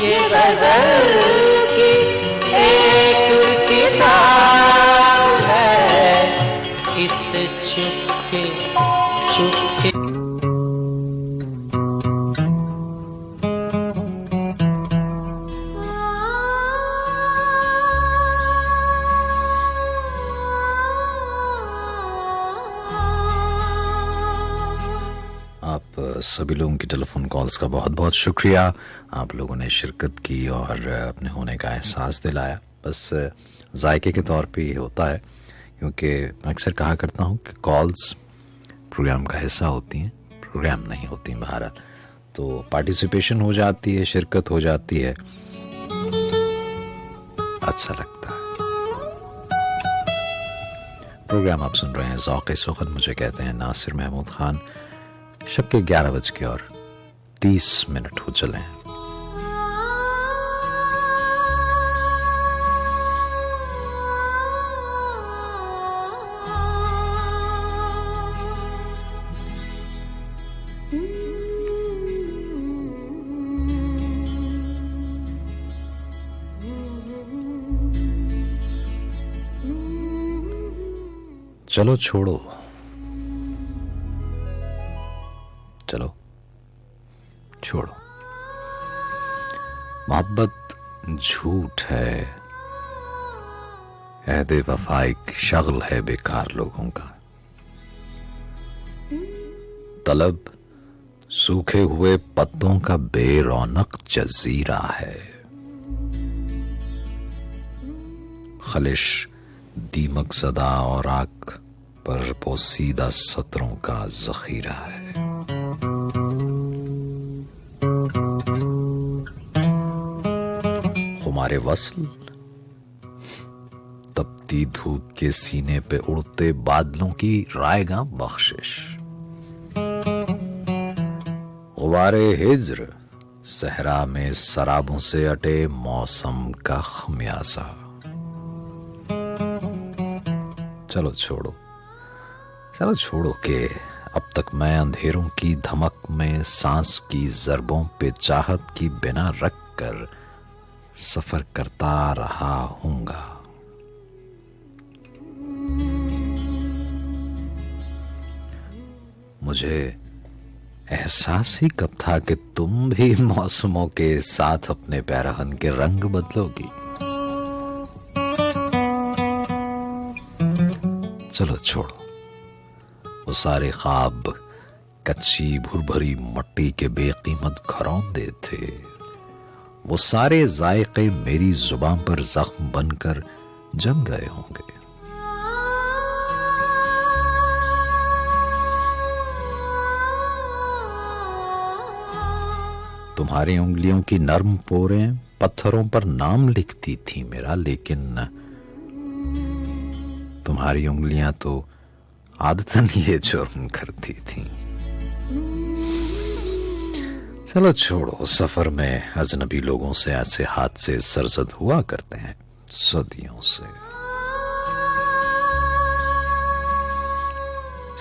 Speaker 9: ये गजल की एक किताब है। इसे चुपके चुपके
Speaker 8: आप सभी लोगों की टेलीफोन कॉल्स का बहुत बहुत शुक्रिया। आप लोगों ने शिरकत की और अपने होने का एहसास दिलाया। बस जायके के तौर पे ये होता है, क्योंकि मैं अक्सर कहा करता हूँ कि कॉल्स प्रोग्राम का हिस्सा होती हैं, प्रोग्राम नहीं होती बहरहाल। तो पार्टिसिपेशन हो जाती है, शिरकत हो जाती है, अच्छा लगता है। प्रोग्राम आप सुन रहे हैं ज़ौक़ इस वक्त, मुझे कहते हैं नासिर महमूद खान। शब के 11:30 हो चले हैं। चलो छोड़ो, चलो छोड़ो। मोहब्बत झूठ है, अहद वफा एक शगल है बेकार लोगों का। तलब सूखे हुए पत्तों का बेरौनक जजीरा है। खलिश दीमक सदा और आग पर पोसीदा सत्रों का जखीरा है। खुमारे वस्ल तपती धूप के सीने पे उड़ते बादलों की रायगा बख्शिश। गुबारे हिज्र सहरा में सराबों से अटे मौसम का खमियाजा। चलो छोड़ो, चलो छोड़ो कि अब तक मैं अंधेरों की धमक में सांस की जरबों पे चाहत की बिना रख कर सफर करता रहा हूंगा। मुझे एहसास ही कब था कि तुम भी मौसमों के साथ अपने पैरहन के रंग बदलोगी। चलो छोड़ो, वो सारे ख्वाब कच्ची भुरभरी मट्टी के बेकीमत घरौंदे थे। वो सारे जायके मेरी जुबान पर जख्म बनकर जम गए होंगे। तुम्हारी उंगलियों की नर्म पोरें पत्थरों पर नाम लिखती थी मेरा, लेकिन तुम्हारी उंगलियां तो आदतन ये जुर्म करती थी। चलो छोड़ो, सफर में अजनबी लोगों से ऐसे हादसे सरजद हुआ करते हैं सदियों से।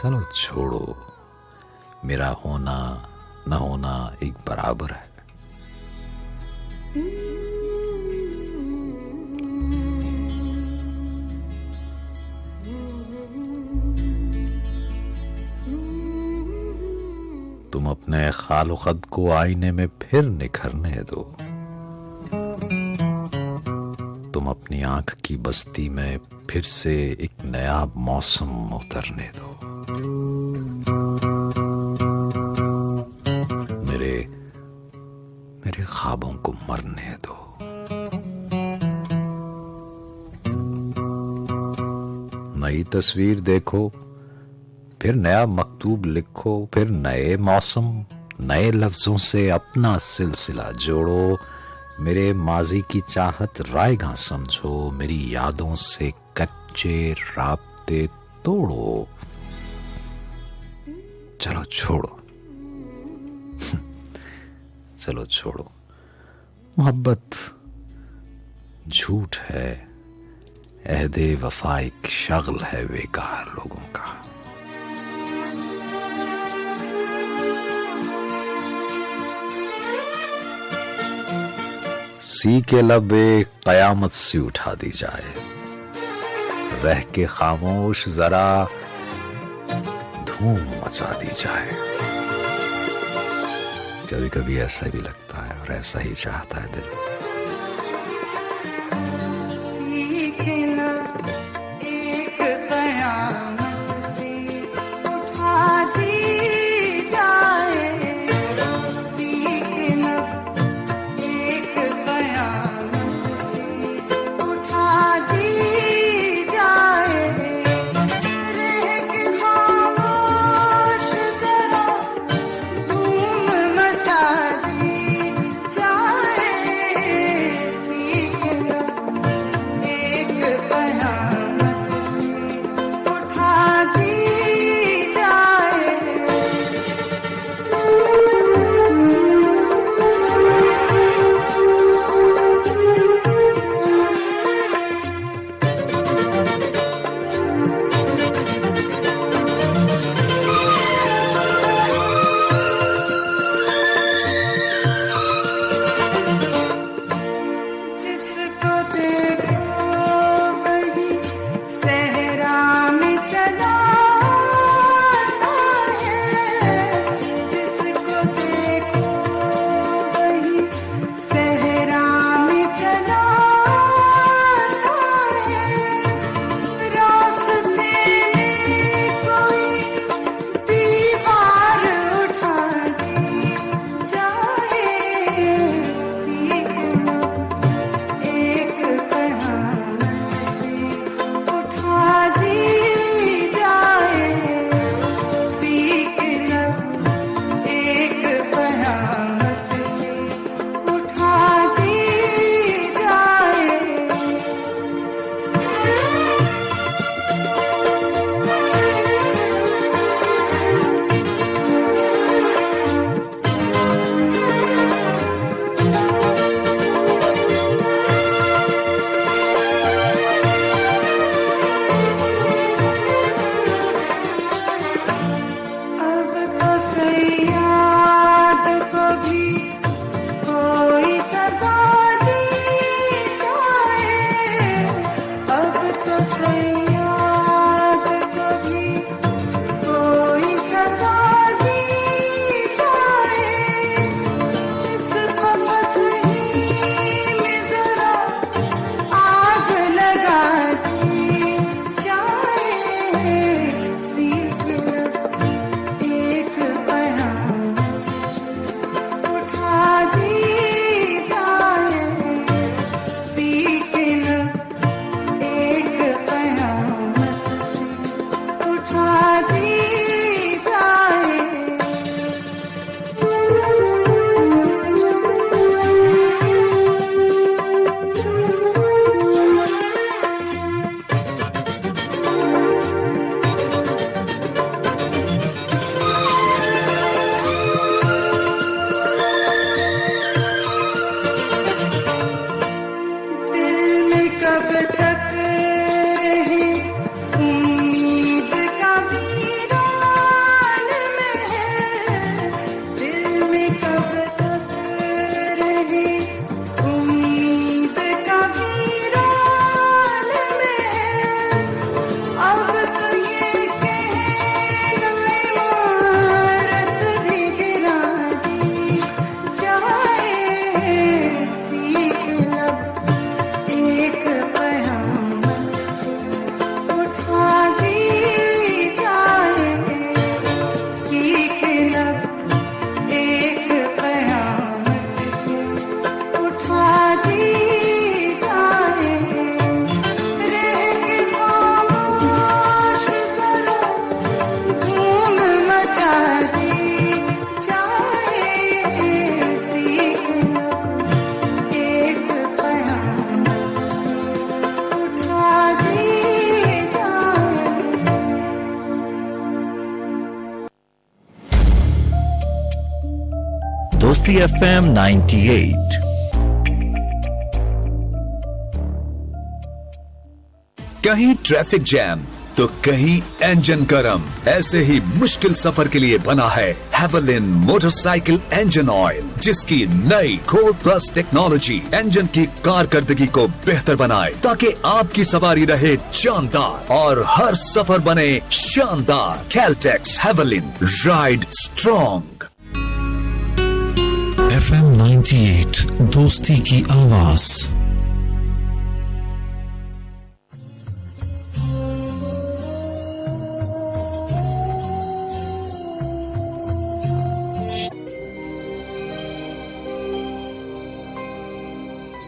Speaker 8: चलो छोड़ो, मेरा होना न होना एक बराबर है। तुम अपने खालो खद को आईने में फिर निखरने दो। तुम अपनी आंख की बस्ती में फिर से एक नया मौसम उतरने दो। मेरे ख्वाबों को मरने दो। नई तस्वीर देखो, फिर नया मकतूब लिखो, फिर नए मौसम, नए लफ्जों से अपना सिलसिला जोड़ो। मेरे माजी की चाहत रायगा समझो, मेरी यादों से कच्चे राब्ते तोड़ो। चलो छोड़ो, चलो छोड़ो, मोहब्बत झूठ है, अहदे वफा एक शगल है बेकार लोगों का। सी के लब एक कयामत सी उठा दी जाए, रह के खामोश जरा धूम मचा दी जाए। कभी कभी ऐसा भी लगता है और ऐसा ही चाहता है दिल।
Speaker 18: एक कयामत सी उठा दी जाए, एक कयामत सी उठा दी जाए, रह के खामोश जरा धूम मचा दी जाए।
Speaker 19: दोस्ती FM 98।
Speaker 11: कहीं ट्रैफिक जैम तो कहीं इंजन गरम, ऐसे ही मुश्किल सफर के लिए बना है हेवलिन मोटरसाइकिल इंजन ऑयल, जिसकी नई कोल प्लस टेक्नोलॉजी इंजन की कारकर्दगी को बेहतर बनाए ताकि आपकी सवारी रहे जानदार और हर सफर बने शानदार। Caltex Havoline, ride strong.
Speaker 16: FM 98 दोस्ती की आवाज।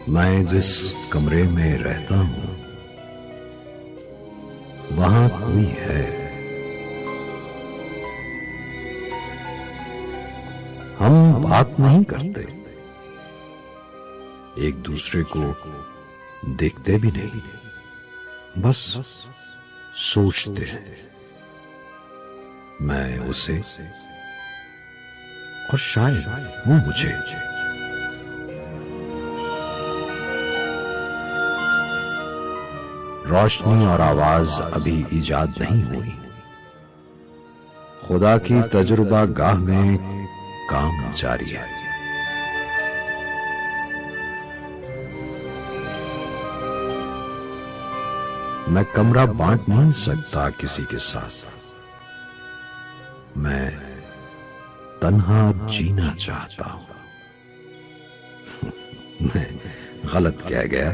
Speaker 8: मैं जिस कमरे में रहता हूं वहां कोई है। हम बात नहीं करते, एक दूसरे को देखते भी नहीं, बस सोचते हैं। मैं उसे और शायद वो मुझे। रोशनी और आवाज अभी इजाद नहीं हुई, खुदा की तजुर्बा गाह में काम जारी है। मैं कमरा बांट नहीं सकता किसी के साथ, मैं तन्हा जीना चाहता हूं। मैं गलत कह गया,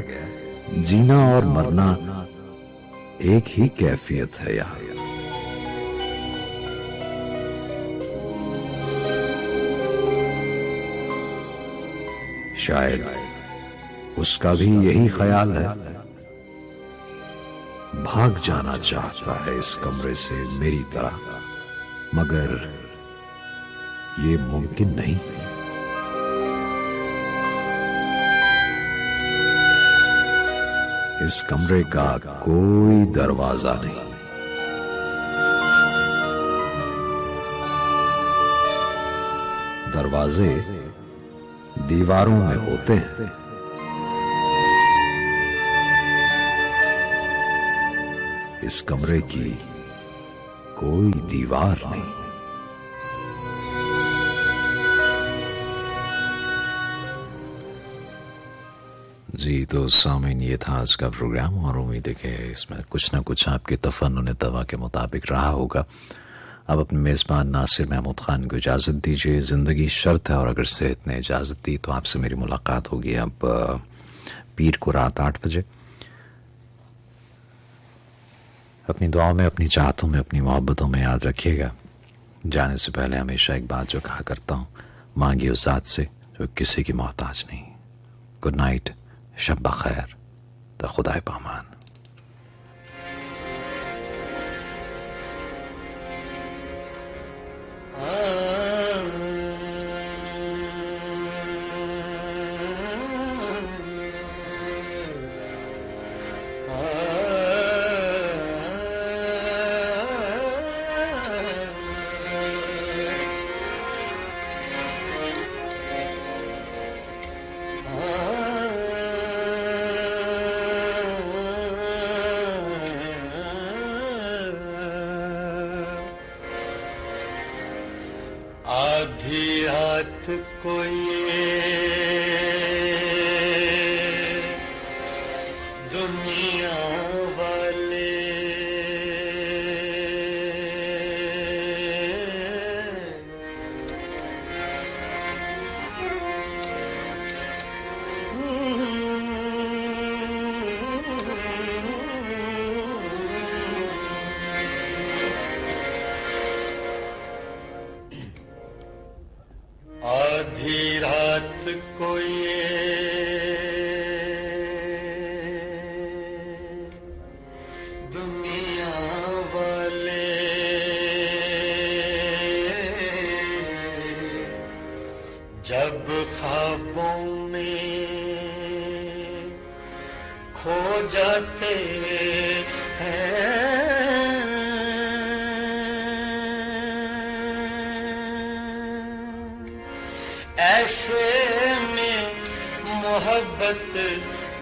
Speaker 8: जीना और मरना एक ही कैफियत है यहां। शायद उसका भी यही ख्याल है, भाग जाना चाहता है इस कमरे से मेरी तरह, मगर ये मुमकिन नहीं। इस कमरे का कोई दरवाजा नहीं, दरवाजे दीवारों में होते हैं। इस कमरे की कोई दीवार नहीं। जी तो सामीन, ये था आज का प्रोग्राम और उम्मीद है कि इसमें कुछ ना कुछ आपके तफन्नुन तवा के मुताबिक रहा होगा। अब अपने मेज़बान नासिर महमूद खान को इजाज़त दीजिए। ज़िंदगी शर्त है और अगर सेहत ने इजाज़त दी तो आपसे मेरी मुलाकात होगी अब पीर को रात 8 बजे। अपनी दुआओं में, अपनी चाहतों में, अपनी मोहब्बतों में याद रखिएगा। जाने से पहले हमेशा एक बात जो कहा करता हूँ, मांगिए उस ज़ात से जो किसी की मोहताज नहीं। गुड नाइट, शब बखैर, तो खुदाए पामान।
Speaker 7: आधी रात को ये दुनिया वाले आधी रात को ये दुनिया वाले जब ख्वाबों में खो जाते हैं, ऐसे मोहब्बत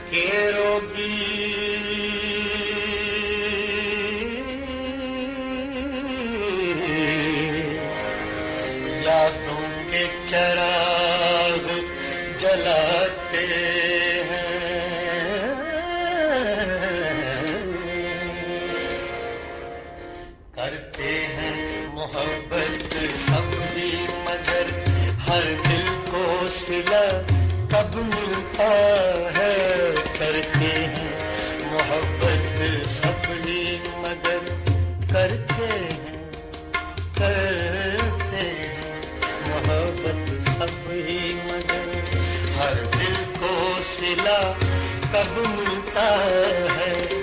Speaker 7: के रोगी यादों के चराग जलाते हैं, करते हैं मोहब्बत सब भी मगर हर दिल को सिला कब मिलता है। करते हैं मोहब्बत सब ही मगर करते हैं मोहब्बत सब ही मगर हर दिल को सिला कब मिलता है।